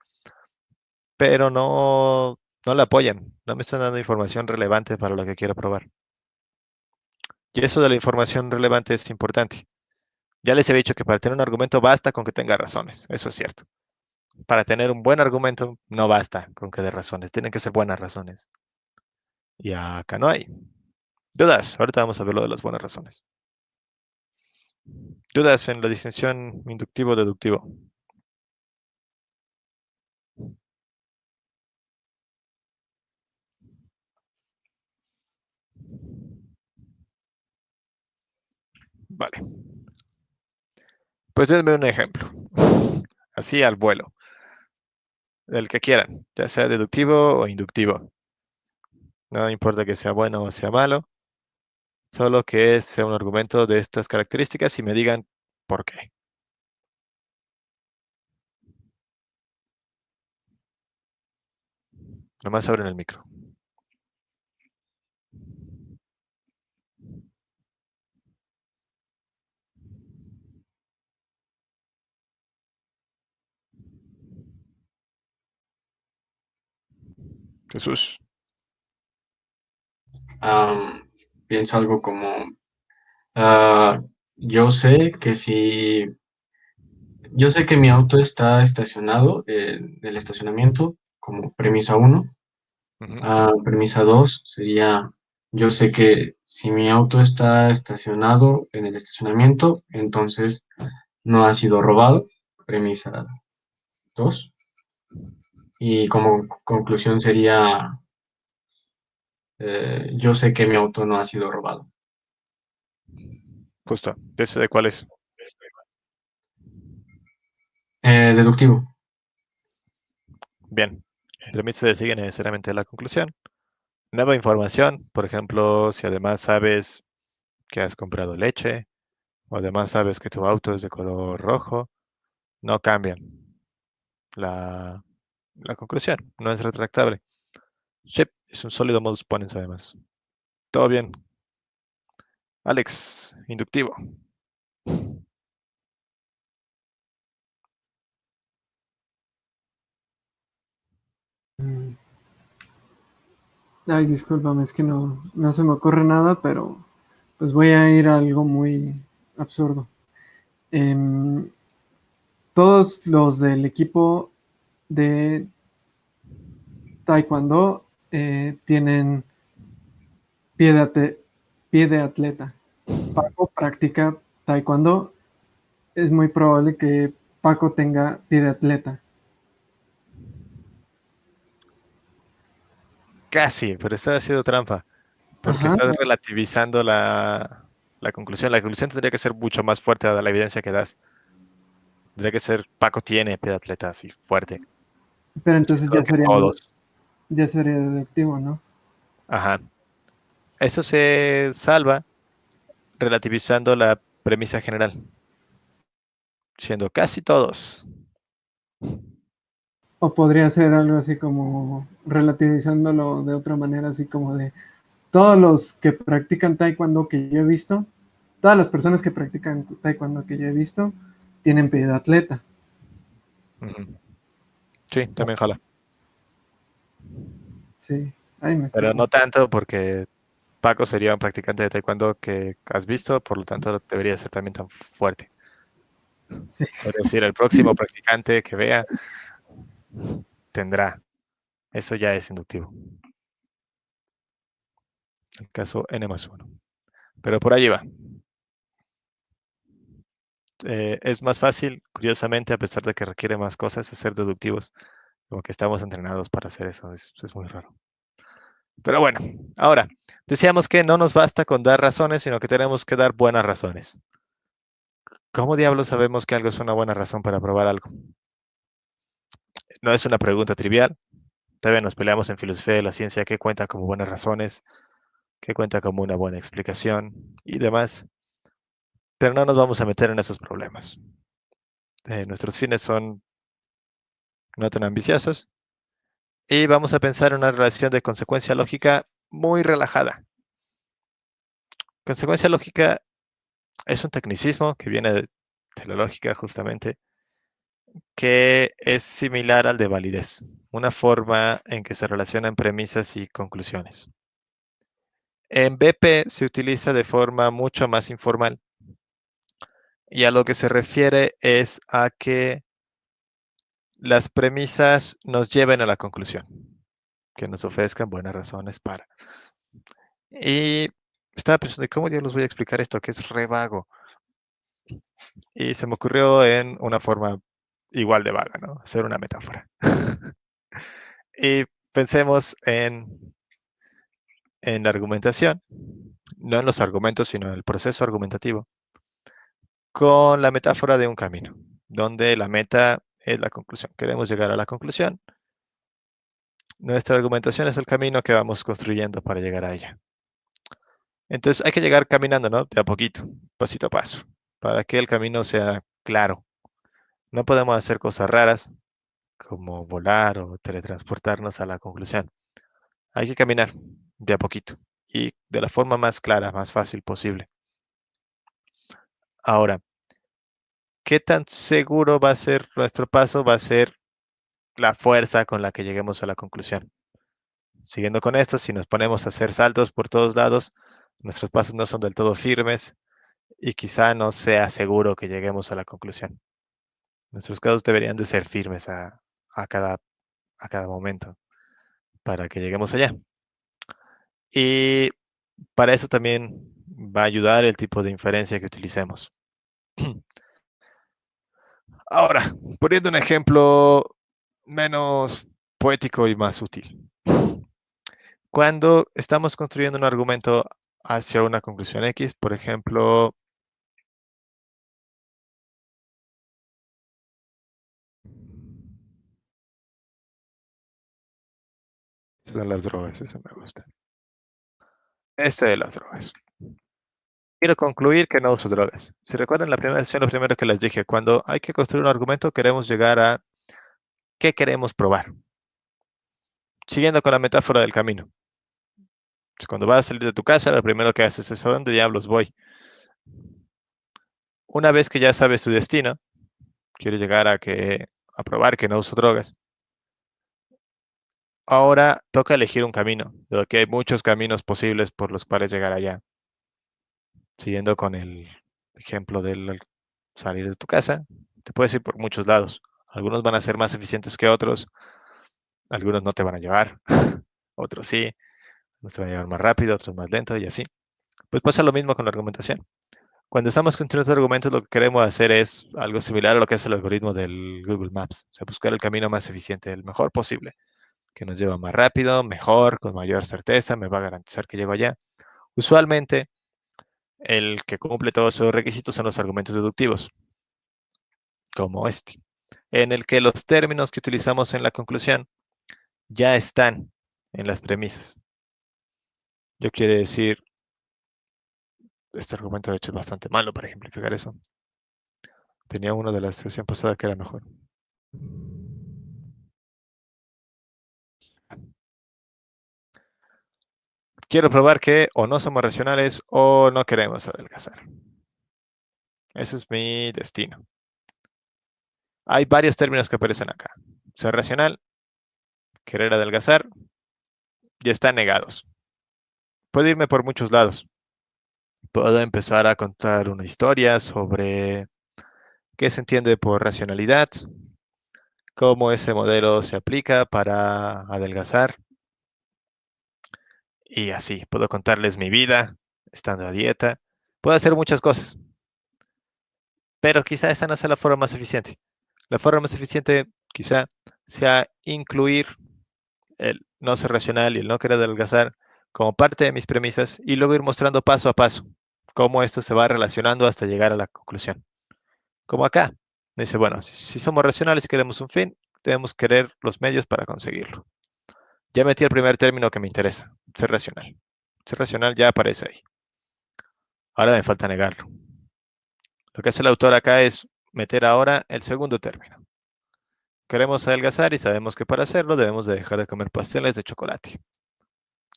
pero no la apoyan. No me están dando información relevante para lo que quiero probar. Y eso de la información relevante es importante. Ya les he dicho que para tener un argumento basta con que tenga razones. Eso es cierto. Para tener un buen argumento no basta con que dé razones. Tienen que ser buenas razones. Y acá no hay. Dudas. Ahorita vamos a ver lo de las buenas razones. Dudas en la distinción inductivo-deductivo. Vale. Pues denme un ejemplo. Así al vuelo. El que quieran, ya sea deductivo o inductivo. No importa que sea bueno o sea malo, solo que sea un argumento de estas características y me digan por qué. Nomás abren el micro. Jesús. Am, Pienso algo como, ah, yo sé que si, yo sé que mi auto está estacionado en el estacionamiento como premisa uno. Ujú. Premisa 2 sería, yo sé que si mi auto está estacionado en el estacionamiento, entonces no ha sido robado. Premisa 2. Y como conclusión sería, yo sé que mi auto no ha sido robado. Justo. ¿Ese de cuál es? Deductivo. Bien. El remite se sigue necesariamente la conclusión. Nueva información, por ejemplo, si además sabes que has comprado leche o además sabes que tu auto es de color rojo, no cambian la, la conclusión. No es retractable. Sí, es un sólido modus ponens además. Todo bien. Alex, inductivo. Mm. Ay, discúlpame, es que no se me ocurre nada, pero pues voy a ir a algo muy absurdo. Em, Todos los del equipo de taekwondo tienen pie de, pie de atleta. Paco practica taekwondo, es muy probable que Paco tenga pie de atleta. Casi, pero estás haciendo trampa, porque Ajá, estás relativizando la conclusión. La conclusión tendría que ser mucho más fuerte a la evidencia que das. Tendría que ser, Paco tiene pie de atleta así fuerte, pero entonces siendo que todos. ya sería deductivo, ¿no? Ajá. Eso se salva relativizando la premisa general, siendo casi todos. O podría ser algo así como relativizándolo de otra manera, así como de todos los que practican taekwondo que yo he visto, todas las personas que practican taekwondo que yo he visto, tienen pie de atleta. Ujú. Sí, también jala. Sí, ahí me estoy Pero no confundiendo. tanto porque Paco sería un practicante de taekwondo que has visto, por lo tanto debería ser también tan fuerte. Sí. Es decir, el próximo practicante que vea tendrá. Eso ya es inductivo. El caso n más 1. Pero por ahí va. Es más fácil, curiosamente, a pesar de que requiere más cosas, hacer deductivos. Como que estamos entrenados para hacer eso. Es muy raro. Pero bueno, ahora, decíamos que no nos basta con dar razones, sino que tenemos que dar buenas razones. ¿Cómo diablos sabemos que algo es una buena razón para probar algo? No es una pregunta trivial. Todavía nos peleamos en filosofía de la ciencia qué cuenta como buenas razones, qué cuenta como una buena explicación y demás. Pero no nos vamos a meter en esos problemas. Nuestros fines son no tan ambiciosos y vamos a pensar en una relación de consecuencia lógica muy relajada. Consecuencia lógica es un tecnicismo que viene de la lógica justamente, que es similar al de validez, una forma en que se relacionan premisas y conclusiones. En BP se utiliza de forma mucho más informal y a lo que se refiere es a que las premisas nos lleven a la conclusión, que nos ofrezcan buenas razones para. Y estaba pensando, ¿cómo yo les voy a explicar esto? Que es re vago. Y se me ocurrió en una forma igual de vaga, ¿no? Hacer una metáfora. Y pensemos en la argumentación, no en los argumentos, sino en el proceso argumentativo, con la metáfora de un camino, donde la meta es la conclusión. Queremos llegar a la conclusión. Nuestra argumentación es el camino que vamos construyendo para llegar a ella. Entonces hay que llegar caminando, ¿no? De a poquito, pasito a paso, para que el camino sea claro. No podemos hacer cosas raras como volar o teletransportarnos a la conclusión. Hay que caminar de a poquito y de la forma más clara, más fácil posible. Ahora, ¿qué tan seguro va a ser nuestro paso? Va a ser la fuerza con la que lleguemos a la conclusión. Siguiendo con esto, si nos ponemos a hacer saltos por todos lados, nuestros pasos no son del todo firmes y quizá no sea seguro que lleguemos a la conclusión. Nuestros casos deberían de ser firmes a cada, a cada momento para que lleguemos allá. Y para eso también va a ayudar el tipo de inferencia que utilicemos. Ahora, poniendo un ejemplo menos poético y más útil. Cuando estamos construyendo un argumento hacia una conclusión X, por ejemplo, de las drogas, eso me gusta. Este de las drogas. Quiero concluir que no uso drogas. Si recuerdan la primera sesión, lo primero que les dije, cuando hay que construir un argumento, queremos llegar a qué queremos probar. Siguiendo con la metáfora del camino. Cuando vas a salir de tu casa, lo primero que haces es a dónde diablos voy. Una vez que ya sabes tu destino, quiero llegar a probar que no uso drogas. Ahora toca elegir un camino, de que hay muchos caminos posibles por los cuales llegar allá. Siguiendo con el ejemplo del salir de tu casa, te puedes ir por muchos lados. Algunos van a ser más eficientes que otros, Algunos no te van a llevar, otros sí, unos te van a llevar más rápido, otros más lento y así. Pues pasa lo mismo con la argumentación. Cuando estamos construyendo argumentos, lo que queremos hacer es algo similar a lo que es el algoritmo del Google Maps. O sea, buscar el camino más eficiente, el mejor posible, que nos lleva más rápido, mejor, con mayor certeza, me va a garantizar que llego allá. Usualmente, el que cumple todos esos requisitos son los argumentos deductivos, como este, en el que los términos que utilizamos en la conclusión ya están en las premisas. Yo quiero decir, este argumento de hecho es bastante malo para ejemplificar eso. Tenía uno de la sesión pasada que era mejor. Quiero probar que o no somos racionales o no queremos adelgazar. Ese es mi destino. Hay varios términos que aparecen acá. Ser racional, querer adelgazar, ya están negados. Puedo irme por muchos lados. Puedo empezar a contar una historia sobre qué se entiende por racionalidad, cómo ese modelo se aplica para adelgazar y así. Puedo contarles mi vida estando a dieta. Puedo hacer muchas cosas, pero quizá esa no sea la forma más eficiente. La forma más eficiente quizá sea incluir el no ser racional y el no querer adelgazar como parte de mis premisas y luego ir mostrando paso a paso cómo esto se va relacionando hasta llegar a la conclusión. Como acá. Dice, bueno, si somos racionales y queremos un fin, debemos querer los medios para conseguirlo. Ya metí el primer término que me interesa, ser racional. Ser racional ya aparece ahí. Ahora me falta negarlo. Lo que hace el autor acá es meter ahora el segundo término. Queremos adelgazar y sabemos que para hacerlo debemos de dejar de comer pasteles de chocolate.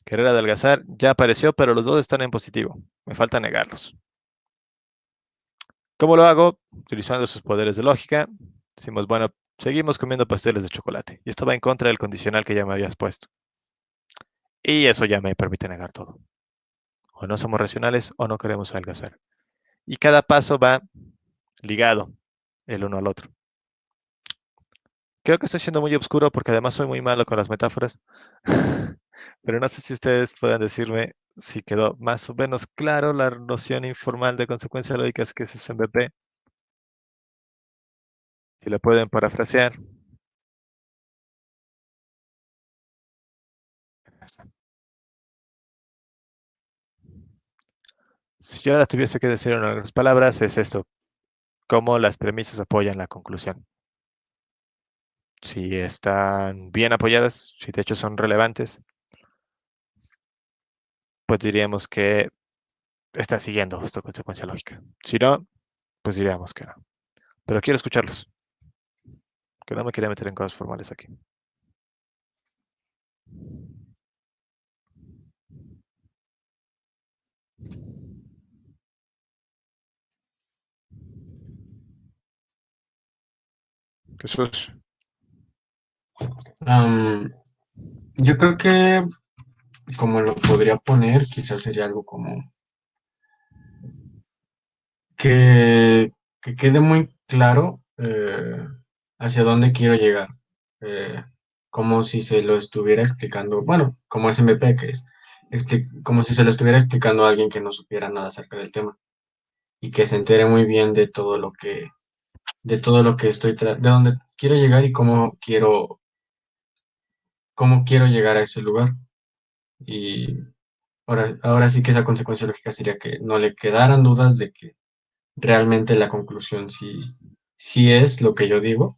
Querer adelgazar ya apareció, pero los dos están en positivo. Me falta negarlos. ¿Cómo lo hago? Utilizando sus poderes de lógica. Decimos, bueno, seguimos comiendo pasteles de chocolate. Y esto va en contra del condicional que ya me habías puesto. Y eso ya me permite negar todo. O no somos racionales o no queremos adelgazar. Y cada paso va ligado el uno al otro. Creo que estoy siendo muy oscuro porque además soy muy malo con las metáforas. Pero no sé si ustedes puedan decirme si quedó más o menos claro la noción informal de consecuencias lógicas que es MVP. Si la pueden parafrasear. Si yo ahora tuviese que decir en otras palabras, es esto, cómo las premisas apoyan la conclusión. Si están bien apoyadas, si de hecho son relevantes, pues diríamos que está siguiendo esta consecuencia lógica. Si no, pues diríamos que no. Pero quiero escucharlos, que no me quería meter en cosas formales aquí. Jesús. Yo creo que como lo podría poner, quizás sería algo como que, que quede muy claro hacia dónde quiero llegar. Eh, Como si se lo estuviera explicando, bueno, como es MP, que es como si se lo estuviera explicando a alguien que no supiera nada acerca del tema y que se entere muy bien de todo lo que de dónde quiero llegar y cómo quiero llegar a ese lugar. Y ahora sí que esa consecuencia lógica sería que no le quedaran dudas de que realmente la conclusión sí es lo que yo digo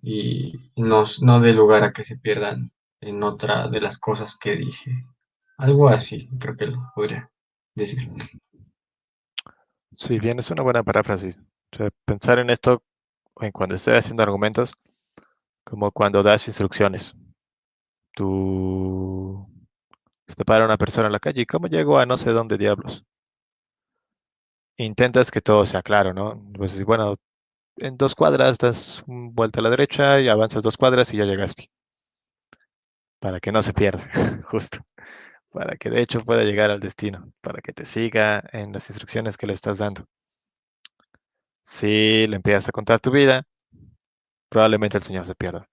y no dé lugar a que se pierdan en otra de las cosas que dije. Algo así, creo que lo podría decir. Sí, bien, es una buena paráfrasis. O sea, pensar en esto en cuando estés haciendo argumentos, como cuando das instrucciones. Tú te para una persona en la calle y ¿cómo llego a no sé dónde diablos? Intentas que todo sea claro, ¿no? Pues bueno, en 2 cuadras das vuelta a la derecha y avanzas 2 cuadras y ya llegaste. Para que no se pierda, justo. Para que de hecho pueda llegar al destino, para que te siga en las instrucciones que le estás dando. Si le empiezas a contar tu vida, probablemente el señor se pierda.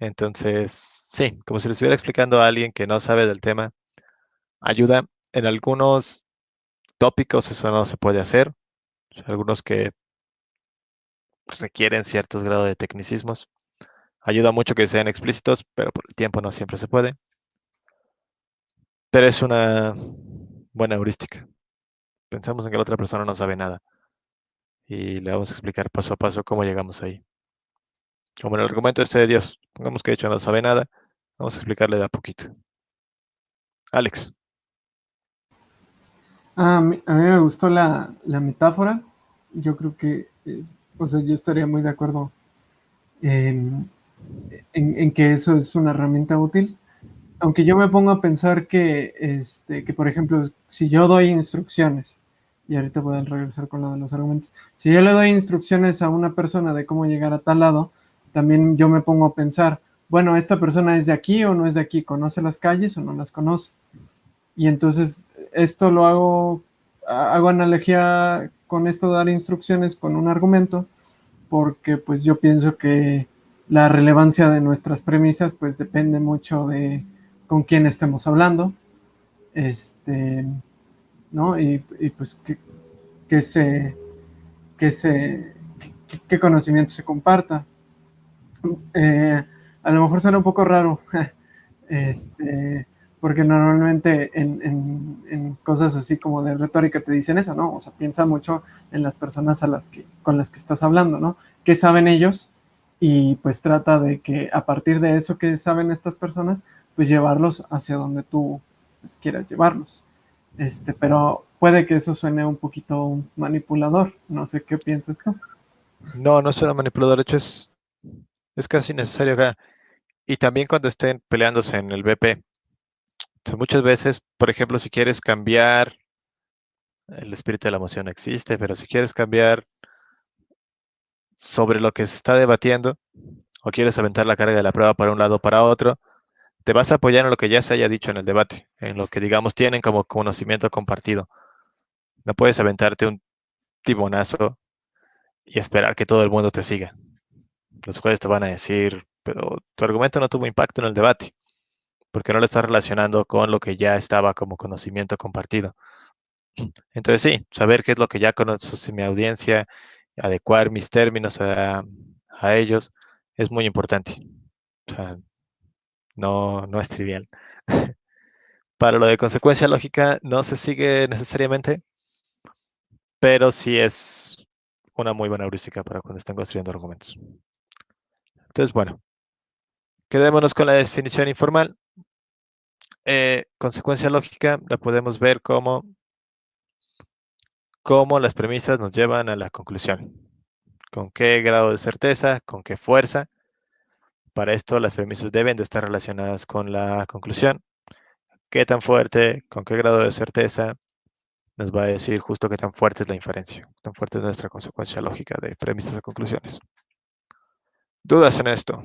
Entonces, sí, como si le estuviera explicando a alguien que no sabe del tema, ayuda. En algunos tópicos eso no se puede hacer, algunos que requieren ciertos grados de tecnicismos. Ayuda mucho que sean explícitos, pero por el tiempo no siempre se puede. Pero es una buena heurística. Pensamos en que la otra persona no sabe nada y le vamos a explicar paso a paso cómo llegamos ahí. Como en el argumento este de Dios, pongamos que de hecho no sabe nada, vamos a explicarle de a poquito. Alex. A mí me gustó la metáfora. Yo creo que, o sea, yo estaría muy de acuerdo en, en que eso es una herramienta útil. Aunque yo me pongo a pensar que, por ejemplo, si yo doy instrucciones, y ahorita voy a regresar con lo de los argumentos, si yo le doy instrucciones a una persona de cómo llegar a tal lado, también yo me pongo a pensar, bueno, ¿esta persona es de aquí o no es de aquí? ¿Conoce las calles o no las conoce? Y entonces esto lo hago analogía con esto de dar instrucciones con un argumento, porque pues yo pienso que la relevancia de nuestras premisas pues depende mucho de con quién estemos hablando, este, ¿no? Y pues que se, que se, qué conocimiento se comparta. Eh, a lo mejor suena un poco raro, este, porque normalmente en cosas así como de retórica te dicen eso, ¿no? O sea, piensa mucho en las personas con las que estás hablando, ¿no? ¿Qué saben ellos? Y pues trata de que a partir de eso que saben estas personas, pues llevarlos hacia donde tú pues, quieras llevarlos. Pero puede que eso suene un poquito manipulador. No sé qué piensas tú. No, no será manipulador, de hecho es casi necesario acá. Y también cuando estén peleándose en el BP. O sea, muchas veces, por ejemplo, si quieres cambiar, el espíritu de la emoción no existe, pero si quieres cambiar sobre lo que se está debatiendo o quieres aventar la carga de la prueba para un lado o para otro, te vas a apoyar en lo que ya se haya dicho en el debate, en lo que digamos tienen como conocimiento compartido. No puedes aventarte un timonazo y esperar que todo el mundo te siga. Los jueces te van a decir, pero tu argumento no tuvo impacto en el debate, porque no lo estás relacionando con lo que ya estaba como conocimiento compartido. Entonces sí, saber qué es lo que ya conoce mi audiencia, adecuar mis términos a ellos, es muy importante. O sea, no, no es trivial. Para lo de consecuencia lógica no se sigue necesariamente, pero sí es una muy buena heurística para cuando están construyendo argumentos. Entonces, bueno, quedémonos con la definición informal. Consecuencia lógica la podemos ver como cómo las premisas nos llevan a la conclusión. Con qué grado de certeza, con qué fuerza. Para esto las premisas deben de estar relacionadas con la conclusión. ¿Qué tan fuerte, con qué grado de certeza? Nos va a decir justo qué tan fuerte es la inferencia, tan fuerte es nuestra consecuencia lógica de premisas a conclusiones. ¿Dudas en esto?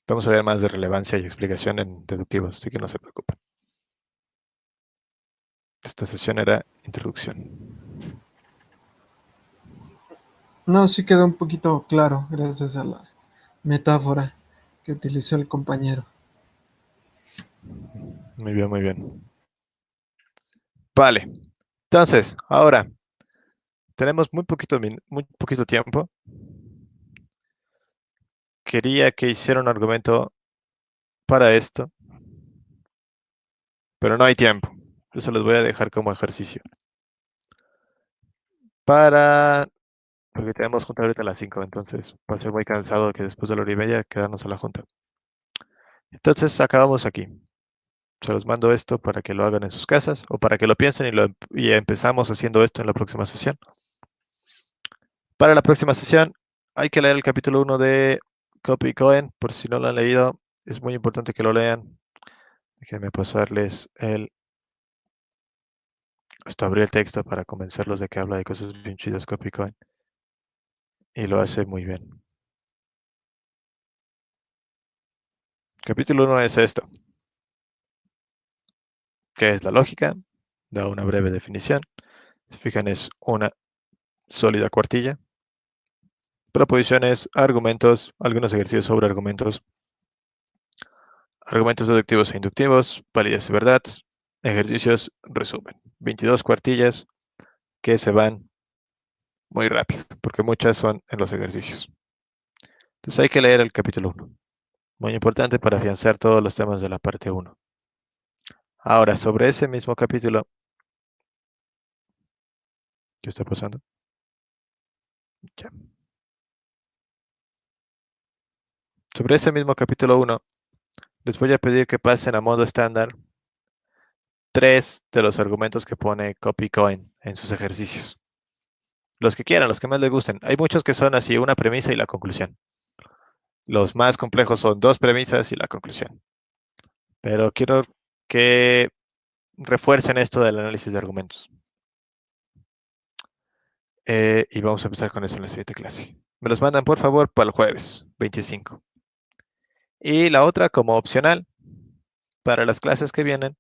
Vamos a ver más de relevancia y explicación en deductivos, así que no se preocupen. Esta sesión era introducción. No, sí quedó un poquito claro gracias a la metáfora que utilizó el compañero. Muy bien, muy bien. Vale. Entonces, ahora tenemos muy poquito tiempo. Quería que hiciera un argumento para esto, pero no hay tiempo. Eso los voy a dejar como ejercicio. Porque tenemos junta ahorita a las 5, entonces va a ser muy cansado que después de la hora y media quedarnos a la junta. Entonces acabamos aquí. Se los mando esto para que lo hagan en sus casas o para que lo piensen y empezamos haciendo esto en la próxima sesión. Para la próxima sesión hay que leer el capítulo 1 de Copy Cohen, por si no lo han leído, es muy importante que lo lean. Déjenme pasarles esto abrí el texto para convencerlos de que habla de cosas bien chidas Copy Cohen y lo hace muy bien. Capítulo 1 es esto. ¿Qué es la lógica? da una breve definición. Si fijan, es una sólida cuartilla. Proposiciones, argumentos, algunos ejercicios sobre argumentos, argumentos deductivos e inductivos, validez y verdades, ejercicios, resumen. 22 cuartillas que se van muy rápido, porque muchas son en los ejercicios. Entonces hay que leer el capítulo 1. Muy importante para afianzar todos los temas de la parte 1. Ahora, sobre ese mismo capítulo, ¿qué está pasando? Ya. Sobre ese mismo capítulo 1, les voy a pedir que pasen a modo estándar 3 de los argumentos que pone CopyCoin en sus ejercicios. Los que quieran, los que más les gusten. Hay muchos que son así, una premisa y la conclusión. Los más complejos son 2 premisas y la conclusión. Pero quiero que refuercen esto del análisis de argumentos. Y vamos a empezar con eso en la siguiente clase. Me los mandan, por favor, para el jueves 25. Y la otra, como opcional, para las clases que vienen,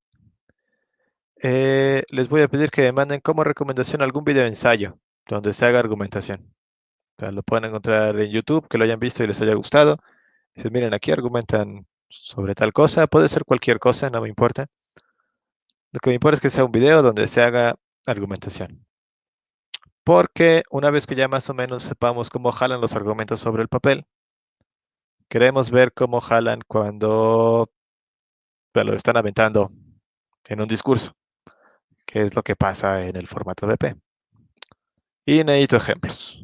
les voy a pedir que me manden como recomendación algún video ensayo donde se haga argumentación. O sea, lo pueden encontrar en YouTube, que lo hayan visto y les haya gustado. Dicen, miren, aquí argumentan sobre tal cosa, puede ser cualquier cosa, no me importa. Lo que me importa es que sea un video donde se haga argumentación. Porque una vez que ya más o menos sepamos cómo jalan los argumentos sobre el papel, queremos ver cómo jalan cuando lo están aventando en un discurso, que es lo que pasa en el formato BP. Y necesito ejemplos.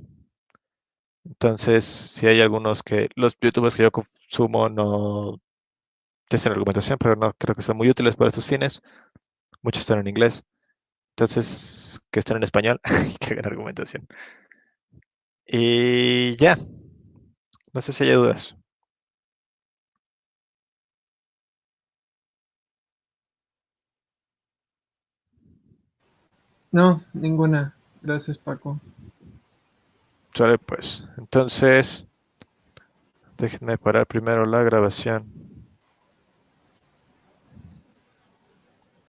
Entonces, si hay algunos que los youtubers que yo consumo no hacen argumentación, pero no creo que son muy útiles para estos fines. Muchos están en inglés. Entonces, que estén en español y que hagan argumentación. Y ya. No sé si hay dudas. No, ninguna. Gracias, Paco. Sale pues. Entonces, déjenme parar primero la grabación.